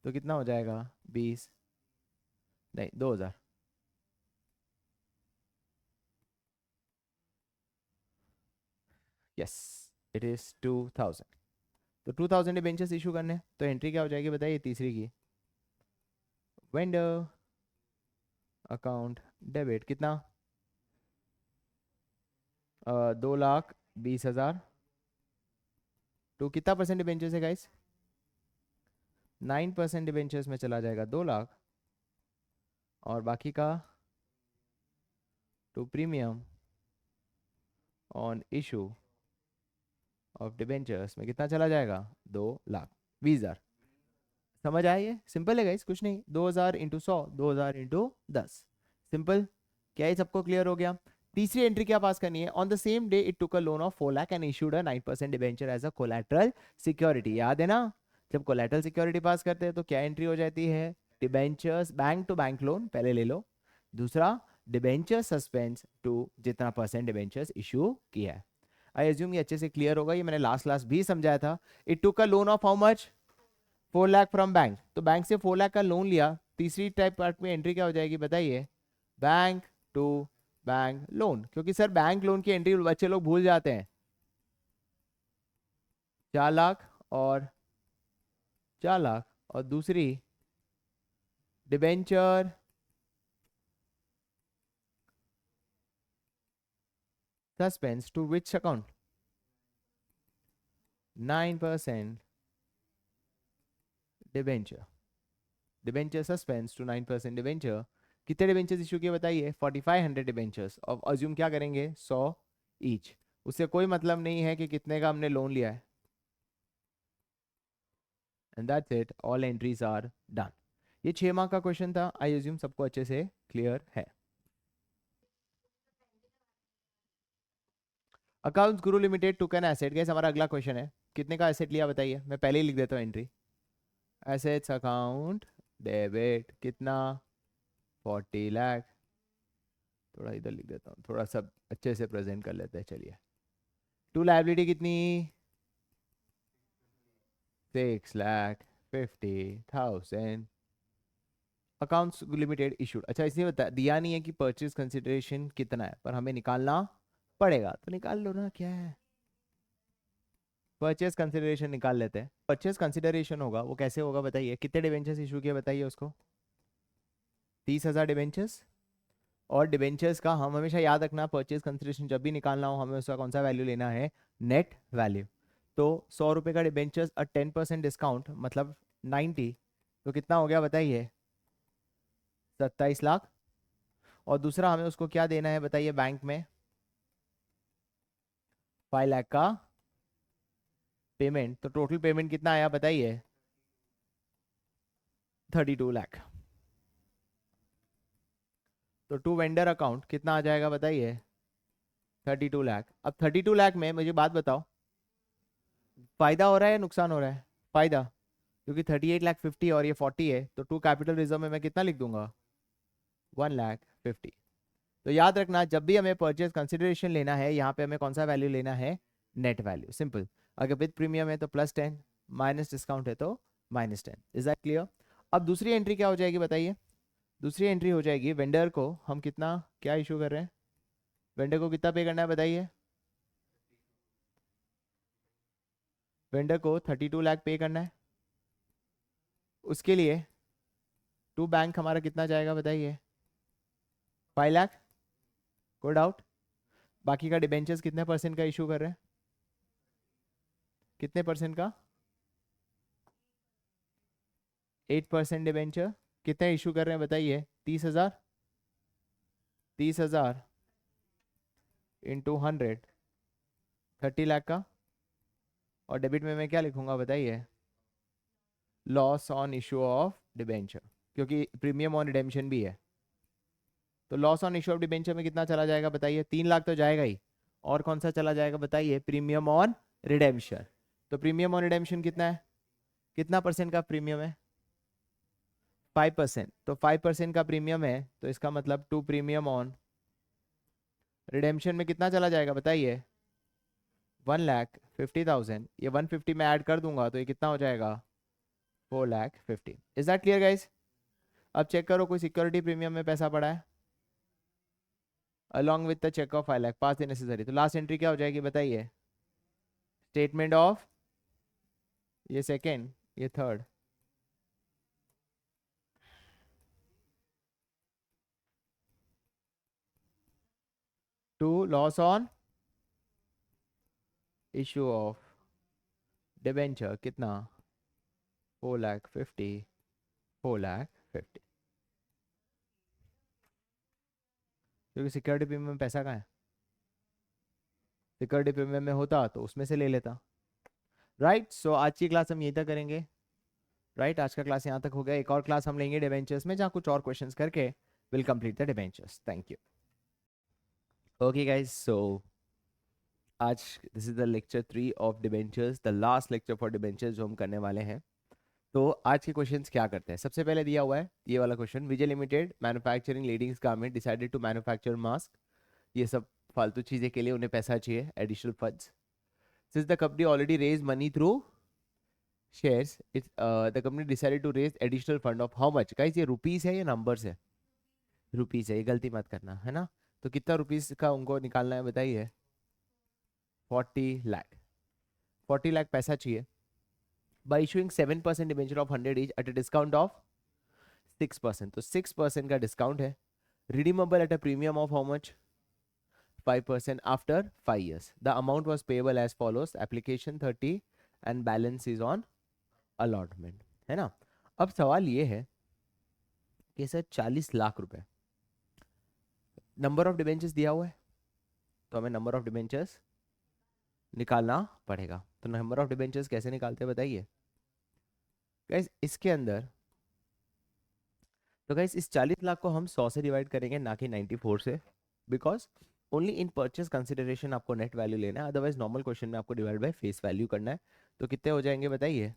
तो कितना हो जाएगा, 20 नहीं 2,000। Yes, it is 2,000। तो 2,000 डिबेंचर्स इशू करने हैं, तो एंट्री क्या हो जाएगी बताइए तीसरी की, वेंडर अकाउंट डेबिट कितना, 2,20,000 टू कितना परसेंट डिबेंचर्स है गाइस, 9% डिबेंचर्स में चला जाएगा 2 लाख। और बाकी का to premium on issue of debentures में कितना चला जाएगा, 2,20,000। समझ आए? ये सिंपल है गाइस, कुछ नहीं, 2,000 इंटू 100, 2,000 इंटू 10, सिंपल। क्या ये सबको क्लियर हो गया? तीसरी एंट्री क्या पास करनी है, on the same day it took a loan of 4 lakh and issued a 9% debenture as a collateral security. याद है ना, जब कोलैटरल सिक्योरिटी पास करते हैं तो क्या एंट्री हो जाती है, debentures bank to bank loan पहले ले लो, दूसरा डिबेंचर सस्पेंस टू जितना परसेंट डिबेंचर्स इशू किया है। आई एज्यूम ये अच्छे से क्लियर होगा, ये मैंने लास्ट भी समझाया था। It took a loan of how much, 4 lakh from bank. तो बैंक से 4 लाख का लोन लिया। तीसरी टाइप पार्ट में एंट्री क्या हो जाएगी बताइए, बैंक टू बैंक लोन, क्योंकि सर बैंक लोन की एंट्री बच्चे लोग भूल जाते हैं। 4 लाख और 4 लाख, और दूसरी debenture suspense to which account, 9% debenture, debenture suspense to 9% debenture. कितने डिबेंचर्स इशू किए बताइए, 4500 डिबेंचर्स। और अज्यूम क्या करेंगे, 100 ईच। उससे कोई मतलब नहीं है कि कितने का हमने लोन लिया है। And that's it, all entries are done. ये 6 मार्क का क्वेश्चन था, आई अज्यूम सबको अच्छे से क्लियर है। Accounts Guru limited took an asset, gas हमारा अगला क्वेश्चन है, कितने का एसेट लिया बताइए। मैं पहले ही लिख देता हूँ एंट्री, एसेट्स अकाउंट डेबिट कितना, 40 लाख। थोड़ा इधर लिख देता हूँ, थोड़ा सा अच्छे से प्रेजेंट कर लेते हैं, चलिए। टू लायबिलिटी कितनी, 6,50,000। अकाउंट्स लिमिटेड इशूड, अच्छा इसने बता दिया नहीं है कि परचेज कंसिडरेशन कितना है, पर हमें निकालना पड़ेगा, तो निकाल लो ना, क्या है। परचेज कंसिडरेशन निकाल लेते हैं। परचेज कंसिडरेशन होगा, वो कैसे होगा बताइए, कितने डिवेंचर्स इशू किए बताइए उसको, 30,000 डिवेंचर्स। और डिवेंचर्स का हम हमेशा याद रखना, परचेज कंसिडरेशन जब भी निकालना हो हमें उसका कौन सा वैल्यू लेना है, नेट वैल्यू। तो 100 रुपये का डिवेंचर्स और 10% डिस्काउंट मतलब 90, तो कितना हो गया बताइए, 27 लाख। और दूसरा हमें उसको क्या देना है बताइए, बैंक में 5 लाख का पेमेंट। तो टोटल पेमेंट कितना आया बताइए, 32 लाख। तो टू वेंडर अकाउंट कितना आ जाएगा बताइए, 32 लाख। अब 32 लाख में मुझे बात बताओ, फायदा हो रहा है या नुकसान हो रहा है, फायदा, क्योंकि 38,50,000 और ये 40 है, तो टू कैपिटल रिजर्व में मैं कितना लिख दूंगा, 1,50,000। तो याद रखना, जब भी हमें परचेज कंसिडरेशन लेना है, यहाँ पे हमें कौन सा वैल्यू लेना है, नेट वैल्यू, सिंपल। अगर विद प्रीमियम है तो +10, माइनस डिस्काउंट है तो -10। Is that clear. अब दूसरी एंट्री क्या हो जाएगी बताइए, दूसरी एंट्री हो जाएगी, वेंडर को हम कितना क्या इशू कर रहे हैं, वेंडर को कितना पे करना है बताइए, वेंडर को 32 लाख पे करना है। उसके लिए टू बैंक हमारा कितना जाएगा बताइए, 5 लाख, कोई डाउट। बाकी का डिबेंचर्स कितने परसेंट का इशू कर रहे हैं, कितने परसेंट का, 8% डिबेंचर। कितने इशू कर रहे हैं बताइए, 30,000, 30,000 इंटू 100, 30 लाख का। और डेबिट में मैं क्या लिखूंगा बताइए, loss on issue of debenture, क्योंकि प्रीमियम ऑन रिडेम्पशन भी है। तो loss on issue of debenture में कितना चला जाएगा बताइए, 3 लाख तो जाएगा ही, और कौन सा चला जाएगा बताइए, प्रीमियम ऑन रिडेम्पशन। तो प्रीमियम ऑन रिडेम्पशन कितना है, कितना परसेंट का प्रीमियम है, 5%। तो 5% का प्रीमियम है, तो इसका मतलब टू प्रीमियम ऑन रिडेम्पशन में कितना चला जाएगा बताइए, 1,50,000। ये 150 में ऐड कर दूंगा तो ये कितना हो जाएगा, 4,50,000। Is that clear guys. अब चेक करो कोई सिक्योरिटी प्रीमियम में पैसा पड़ा है, along with the check of 5 lakh, pass necessary. तो लास्ट एंट्री क्या हो जाएगी बताइए, स्टेटमेंट ऑफ, ये सेकेंड, ये third, to loss on issue of debenture कितना, 4,50,000, 4,50,000। क्योंकि सिक्योरिटी प्रीमियम में पैसा कहाँ है, सिक्योरिटी प्रीमियम में होता तो उसमें से ले लेता, राइट। सो आज की क्लास हम यहीं तक करेंगे, राइट। आज का क्लास यहाँ तक हो गया, एक और क्लास हम लेंगे डिबेंचर्स में, जहाँ कुछ और क्वेश्चंस करके will complete the debentures. Thank you. Okay guys, so आज this is the lecture 3 of debentures, the last lecture for debentures जो हम करने वाले हैं। तो आज के क्वेश्चंस क्या करते हैं, सबसे पहले दिया हुआ है ये वाला question, Vijay limited manufacturing ladies garment decided to manufacture mask. ये सब फालतू चीजें के लिए उन्हें पैसा चाहिए, additional funds. Since the company already raise money through shares, it's the company decided to raise additional fund of how much guys, ये रुपीस है या नंबर्स है? रुपीस है, ये गलती मत करना है ना। तो कितना रुपीस का उनको निकालना है बताइए? 40 लाख। 40 लाख पैसा चाहिए by issuing 7% debenture of 100 each at a discount of 6%। तो 6% का डिस्काउंट है, redeemable at a premium of how much? 5% after 5 years. The amount was payable as follows: application 30 and balance is on allotment, है ना। अब सवाल ये है कि सर 40 लाख रुपए, नंबर ऑफ डिबेंचर्स दिया हुआ है, तो हमें नंबर ऑफ डिबेंचर्स निकालना पड़ेगा। तो नंबर ऑफ डिबेंचर्स कैसे निकालते हैं बताइए गाइस? इसके अंदर तो गाइस इस 40 लाख को हम 100 से डिवाइड करेंगे, ना कि 94 से, because only in purchase consideration आपको नेट वैल्यू लेना है, अदरवाइज नॉर्मल क्वेश्चन में आपको डिवाइड बाय फेस वैल्यू करना है। तो कितने हो जाएंगे बताइए?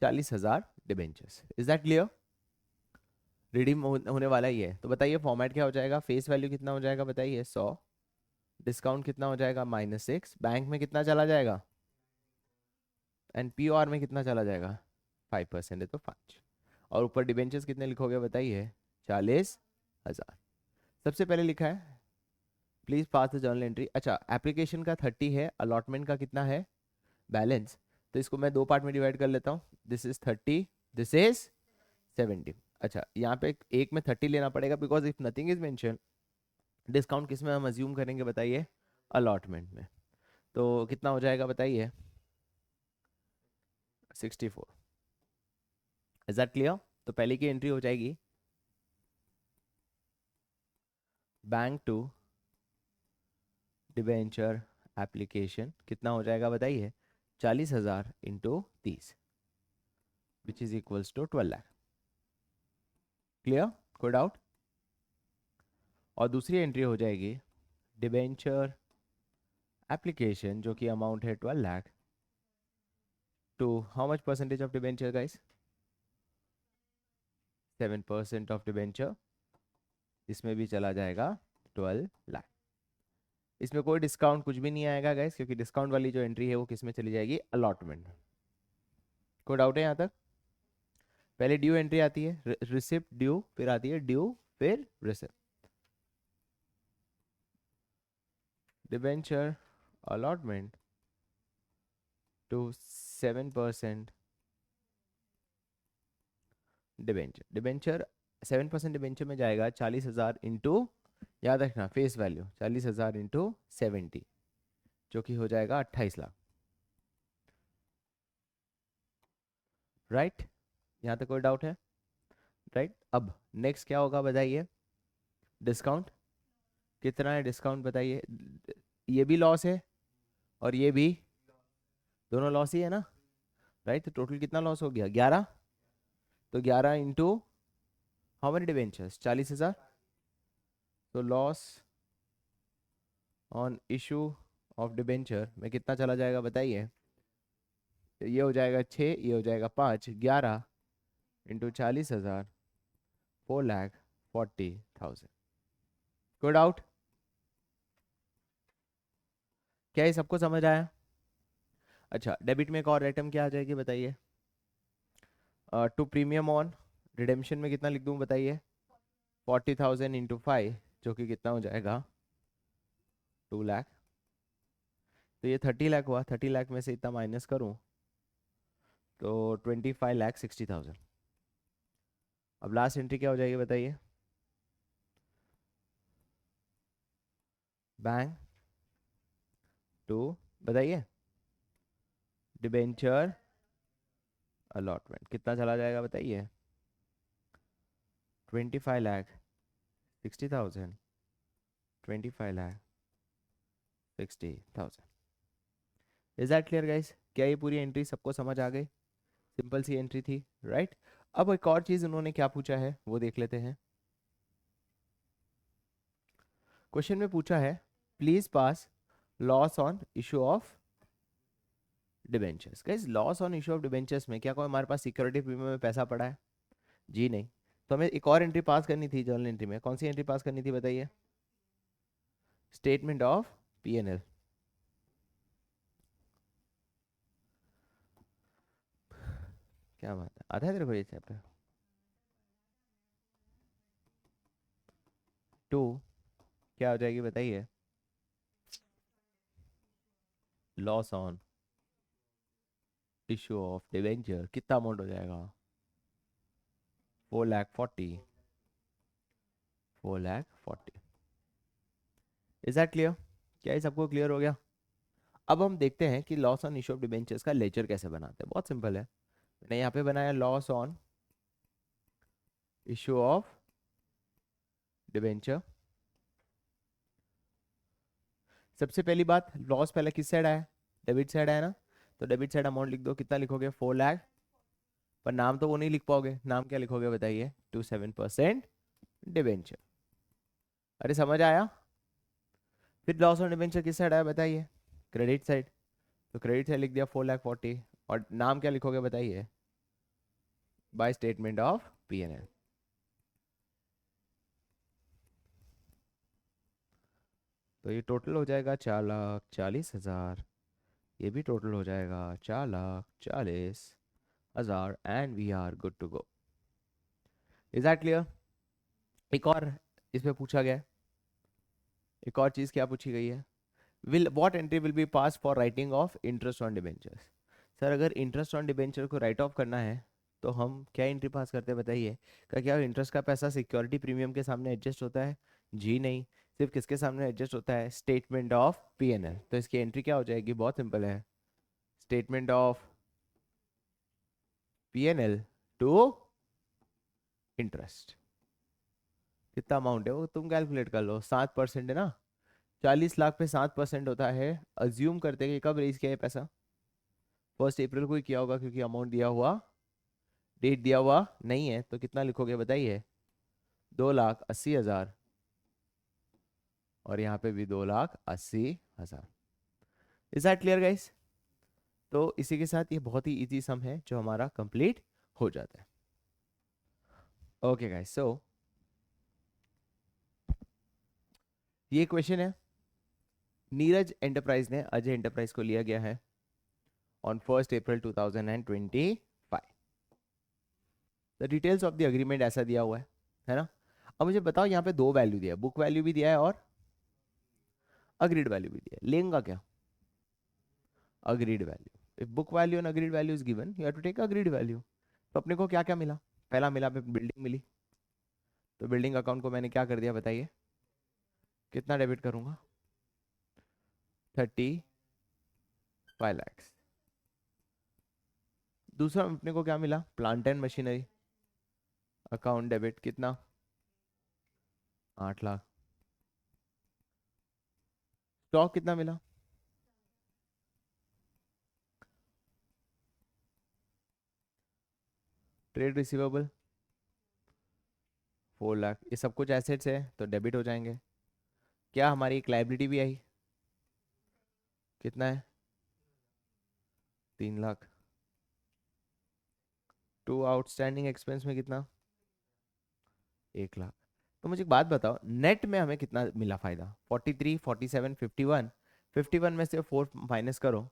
40,000 debentures. Is that clear? Redeem होने वाला ही है, तो बताइए फॉर्मेट क्या हो जाएगा? फेस वैल्यू कितना हो जाएगा बताइए? 100। डिस्काउंट कितना हो जाएगा? -6। बैंक में कितना चला जाएगा? एंड पीओआर में कितना चला जाएगा? 5% है तो 5। और ऊपर डिबेंचर्स कितने लिखोगे बताइए? 40,000। सबसे पहले लिखा है please pass the journal entry. अच्छा, एप्लीकेशन का 30 है, अलॉटमेंट का कितना है? बैलेंस। तो इसको मैं दो पार्ट में डिवाइड कर लेता हूँ। This is 30, this is 70। अच्छा, यहाँ पे एक में 30 लेना पड़ेगा, because if nothing is mention, discount किस में हम अज्यूम करेंगे बताइए? अलॉटमेंट में। तो कितना हो जाएगा बताइए? 64। Is that clear? तो पहले की एंट्री हो जाएगी बैंक टू डिबेंचर एप्लीकेशन, कितना हो जाएगा बताइए? 40,000 into 30, which is equals to 12 lakh. Clear? कोई डाउट? और दूसरी एंट्री हो जाएगी डिबेंचर एप्लीकेशन, जो कि अमाउंट है 12 lakh, to how much percentage of debenture guys? 7% of debenture, इसमें भी चला जाएगा 12 लाख। इसमें कोई डिस्काउंट कुछ भी नहीं आएगा गाइस, क्योंकि डिस्काउंट वाली जो एंट्री है वो किस में चली जाएगी? अलॉटमेंट। कोई डाउट है यहाँ तक? पहले ड्यू एंट्री आती है, रिसिप्ट ड्यू, फिर आती है ड्यू, फिर receipt. Debenture allotment to 7% debenture. Debenture 7% debenture में जाएगा 40,000 इंटू, याद रखना फेस वैल्यू, 40,000 इंटू 70, जो कि हो जाएगा 28 लाख। राइट? यहाँ तक कोई डाउट है? राइट? अब नेक्स्ट क्या होगा बताइए? डिस्काउंट कितना है? डिस्काउंट बताइए। ये भी लॉस है और ये भी, दोनों लॉस ही है ना। राइट? तो टोटल कितना लॉस हो गया? 11। तो 11 इंटू हाउ मेनी डिबेंचर्स? 40,000। तो loss on issue of debenture में कितना चला जाएगा बताइए? ये हो जाएगा 6, ये हो जाएगा 5, 11 इंटू 40,000, 4,40,000। कोई डाउट? क्या ये सबको समझ आया? अच्छा, डेबिट में एक और आइटम क्या आ जाएगी बताइए? टू प्रीमियम ऑन रिडेम्पशन में कितना लिख दूं बताइए? 40,000 इंटू 5, जो कि कितना हो जाएगा? 2 लाख। तो ये 30 लाख हुआ, 30 लाख में से इतना माइनस करूं तो 25,60,000। अब लास्ट एंट्री क्या हो जाएगी बताइए? बैंक टू, बताइए, डिबेंचर अलॉटमेंट, कितना चला जाएगा बताइए? 25,60,000, 25,60,000। Is that clear guys? क्या ये पूरी एंट्री सबको समझ आ गई? सिंपल सी एंट्री थी, राइट? अब एक और चीज उन्होंने क्या पूछा है वो देख लेते हैं। क्वेश्चन में पूछा है please pass loss on issue of debentures. Guys loss on issue of debentures में क्या कोई हमारे पास सिक्योरिटी प्रीमियम में पैसा पड़ा है? जी नहीं। तो हमें एक और एंट्री पास करनी थी जर्नल एंट्री में। कौन सी एंट्री पास करनी थी बताइए? Statement of P&L। क्या बात है, आता है तेरे को ये चैप्टर? 2 क्या हो जाएगी बताइए? Loss on issue of debenture, कितना अमाउंट हो जाएगा? 4,40,000। 4,40,000। Is that clear? क्या ये सबको क्लियर हो गया? अब हम देखते हैं कि loss on issue of debentures का लेजर कैसे बनाते हैं। बहुत सिंपल है। मैंने यहाँ पे बनाया loss on issue of debenture. सबसे पहली बात, लॉस पहले किस साइड आया? डेबिट साइड आया ना। तो डेबिट साइड अमाउंट लिख दो। कितना लिखोगे? 4,00,000। पर नाम तो वो नहीं लिख पाओगे। नाम क्या लिखोगे बताइए? 27% डिबेंचर। अरे समझ आया? फिर लॉस ऑन डिबेंचर किस साइड आया बताइए? Credit side. तो क्रेडिट साइड लिख दिया 4,40,000। और नाम क्या लिखोगे बताइए? By statement of P&L। तो ये टोटल हो जाएगा 4,40,000। ये भी टोटल हो जाएगा 4,40,000 and we are good to go. Is that clear? एक और इसमें पूछा गया है। एक और चीज क्या पूछी गई है? Will what entry will be pass for writing off interest on debentures? Sir अगर इंटरेस्ट ऑन डिबेंचर को राइट ऑफ करना है तो हम क्या एंट्री पास करते हैं बताइए? क्या इंटरेस्ट का पैसा सिक्योरिटी प्रीमियम के सामने एडजस्ट होता है? जी नहीं। सिर्फ किसके सामने एडजस्ट होता है? Statement of P&L। तो इसकी एंट्री क्या हो जाएगी? बहुत सिंपल है। Statement of P&L to interest. कितना अमाउंट है वो तुम कैलकुलेट कर लो। 7% है ना। 40 लाख पे 7% होता है। अज्यूम करते हैं कि कब रेज किया है पैसा? 1 अप्रैल को ही किया होगा, क्योंकि अमाउंट दिया हुआ, डेट दिया हुआ नहीं है। तो कितना लिखोगे बताइए? 2,80,000। और यहाँ पे भी 2,80,000। Is that clear guys? तो इसी के साथ ये बहुत ही इजी सम है जो हमारा कंप्लीट हो जाता है। ओके गाइस, सो ये क्वेश्चन है। नीरज एंटरप्राइज ने अजय एंटरप्राइज को लिया गया है on 1 April 2025। The details of the agreement ऐसा दिया हुआ है ना। अब मुझे बताओ, यहाँ पे दो वैल्यू दिया है, बुक वैल्यू भी दिया है और अग्रीड वैल्यू भी दिया है। लेंगा क्या? Agreed value. If book value and agreed value is given, you have to take agreed value. तो अपने को क्या क्या मिला? पहला मिला, बिल्डिंग मिली। तो बिल्डिंग अकाउंट को मैंने क्या कर दिया बताइए? कितना डेबिट करूंगा? 35 लाख। दूसरा अपने को क्या मिला? Plant and machinery account debit कितना? 8 लाख। स्टॉक कितना मिला? Trade receivable 4 lakh. ये सब कुछ एसेट्स है तो डेबिट हो जाएंगे। क्या हमारी एक लाइबिलिटी भी आई? कितना है? 3 लाख। टू आउटस्टैंडिंग एक्सपेंस में कितना? 1 लाख। तो मुझे एक बात बताओ, नेट में हमें कितना मिला फायदा? 43, 47, 51। 51 में से 4 माइनस करो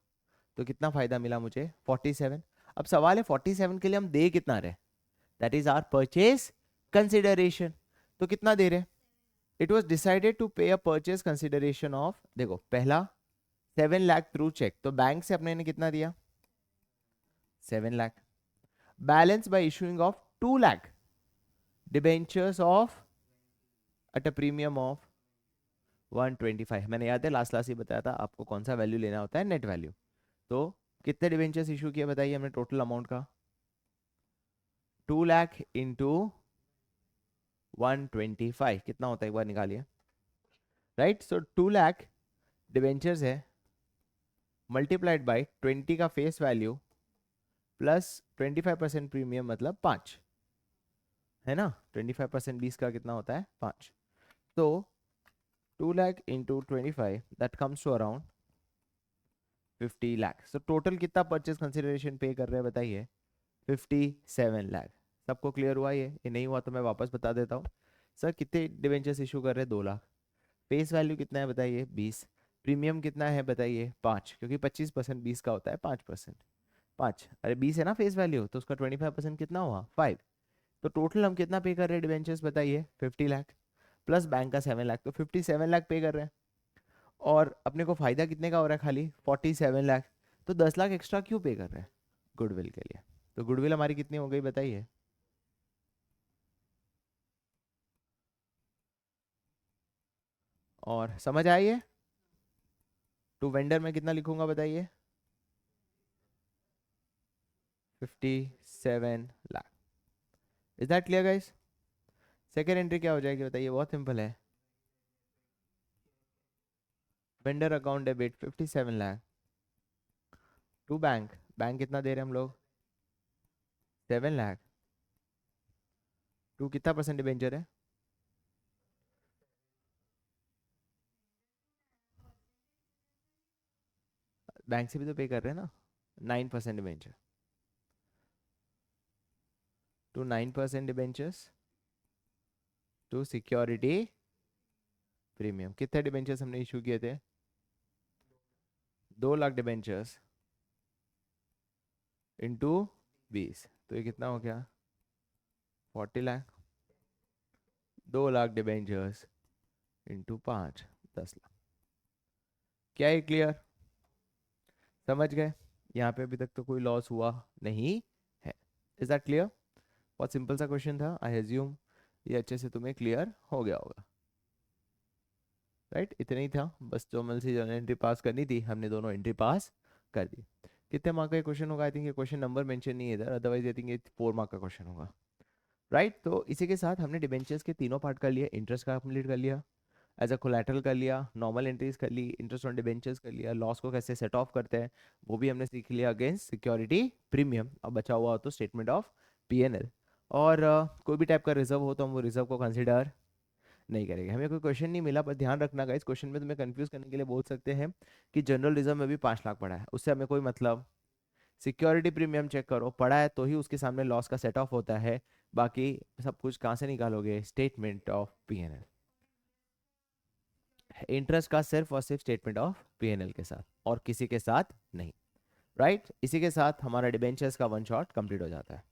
तो कितना फायदा मिला मुझे? 47। अब सवाल है 47 के लिए हम दे कितना रहे? That is our purchase consideration. तो कितना दे रहे? इट वॉज डिसाइडेड टू पे अ परचेज कंसिडरेशन ऑफ, देखो पहला 7 लाख थ्रू चेक। तो बैंक से अपने ने कितना दिया? 7 lakh. Balance bye issuing of 2 lakh debentures of eight a premium of 125। मैंने याद है लास्ट क्लास ही बताया था आपको कौन सा वैल्यू लेना होता है? Net value. तो कितने डिबेंचर्स इशू किए बताइए हमने टोटल अमाउंट का? 2 लाख इंटू 125 कितना होता है एक बार निकालिए। राइट, सो 2 लाख डिबेंचर्स है, मल्टीप्लाइड बाई 20 का फेस वैल्यू प्लस 25% प्रीमियम, मतलब 5, है ना। 25% 20 का कितना होता है? 5। तो 2 lakh into 25 that comes to around 50 lakh. So total कितना परचेज कंसिडरेशन पे कर रहे हैं बताइए? 57 लाख। सबको क्लियर हुआ ये नहीं हुआ तो मैं वापस बता देता हूँ। सर कितने डिवेंचर्स इशू कर रहे हैं? 2 लाख। फेस वैल्यू कितना है बताइए? 20। प्रीमियम कितना है बताइए? 5, क्योंकि 25% 20 का होता है 5%। 5, अरे 20 है ना फेस वैल्यू, तो उसका 25% कितना हुआ? 5। तो टोटल हम कितना पे कर रहे हैं डिवेंचर्स बताइए? 50 लाख प्लस बैंक का 7 लाख, तो 57 लाख पे कर रहे हैं। और अपने को फायदा कितने का हो रहा है? खाली 47 लाख। तो 10 लाख एक्स्ट्रा क्यों पे कर रहे हैं? गुडविल के लिए। तो गुडविल हमारी कितनी हो गई बताइए? और समझ आई है? टू वेंडर में कितना लिखूंगा बताइए? 57 lakh. Is that clear guys? Second entry क्या हो जाएगी बताइए? बहुत सिंपल है। Vendor account debit 57 lakh to bank. Bank कितना दे रहे हैं हम लोग? 7 लाख। टू कितना परसेंट डिबेंचर है? बैंक से भी तो पे कर रहे हैं ना। 9% debenture. To 9% debentures to security premium. कितने डिबेंचर्स हमने इशू किए थे? 2 लाख डिबेंचर्स इंटू 20, तो ये कितना हो गया? 40 लाख। 2 lakh debentures into 5, 10 lakh. क्या है क्लियर? समझ गए? यहाँ पे अभी तक तो कोई लॉस हुआ नहीं है। Is that clear? बहुत सिंपल सा क्वेश्चन था, आई एज्यूम ये अच्छे से तुम्हें क्लियर हो गया होगा। राइट, इतना ही था बस। जो मल से जो एंट्री पास करनी थी हमने दोनों एंट्री पास कर दी। कितने मार्क का ये क्वेश्चन होगा? आई थिंक ये क्वेश्चन नंबर मेंशन नहीं है इधर, अदरवाइज आई थिंक ये 4 मार्क का क्वेश्चन होगा। राइट, तो इसी के साथ हमने डिबेंचर्स के तीनों पार्ट कर लिए। इंटरेस्ट का कंप्लीट कर लिया, एज अ कोलैटरल कर लिया, नॉर्मल एंट्रीज कर ली, इंटरेस्ट ऑन डिबेंचर्स कर लिया, लॉस को कैसे सेट ऑफ करते हैं वो भी हमने सीख लिया अगेंस्ट सिक्योरिटी प्रीमियम। अब बचा हुआ हो तो स्टेटमेंट ऑफ पीएनएल। और कोई भी टाइप का रिजर्व हो तो हम वो रिजर्व को कंसिडर नहीं करेंगे। हमें कोई क्वेश्चन नहीं मिला, पर ध्यान रखना गाइस, क्वेश्चन में तुम्हें कंफ्यूज करने के लिए बोल सकते हैं कि जनरल रिजर्व में भी 5 लाख पड़ा है, उससे हमें कोई मतलब। सिक्योरिटी प्रीमियम चेक करो, पड़ा है तो ही उसके सामने लॉस का सेट ऑफ होता है। बाकी सब कुछ कहाँ से निकालोगे? Statement of PNL. इंटरेस्ट का सिर्फ और सिर्फ स्टेटमेंट ऑफ पीएनएल के साथ, और किसी के साथ नहीं। राइट, इसी के साथ हमारा डिबेंचर्स का वन शॉट कंप्लीट हो जाता है।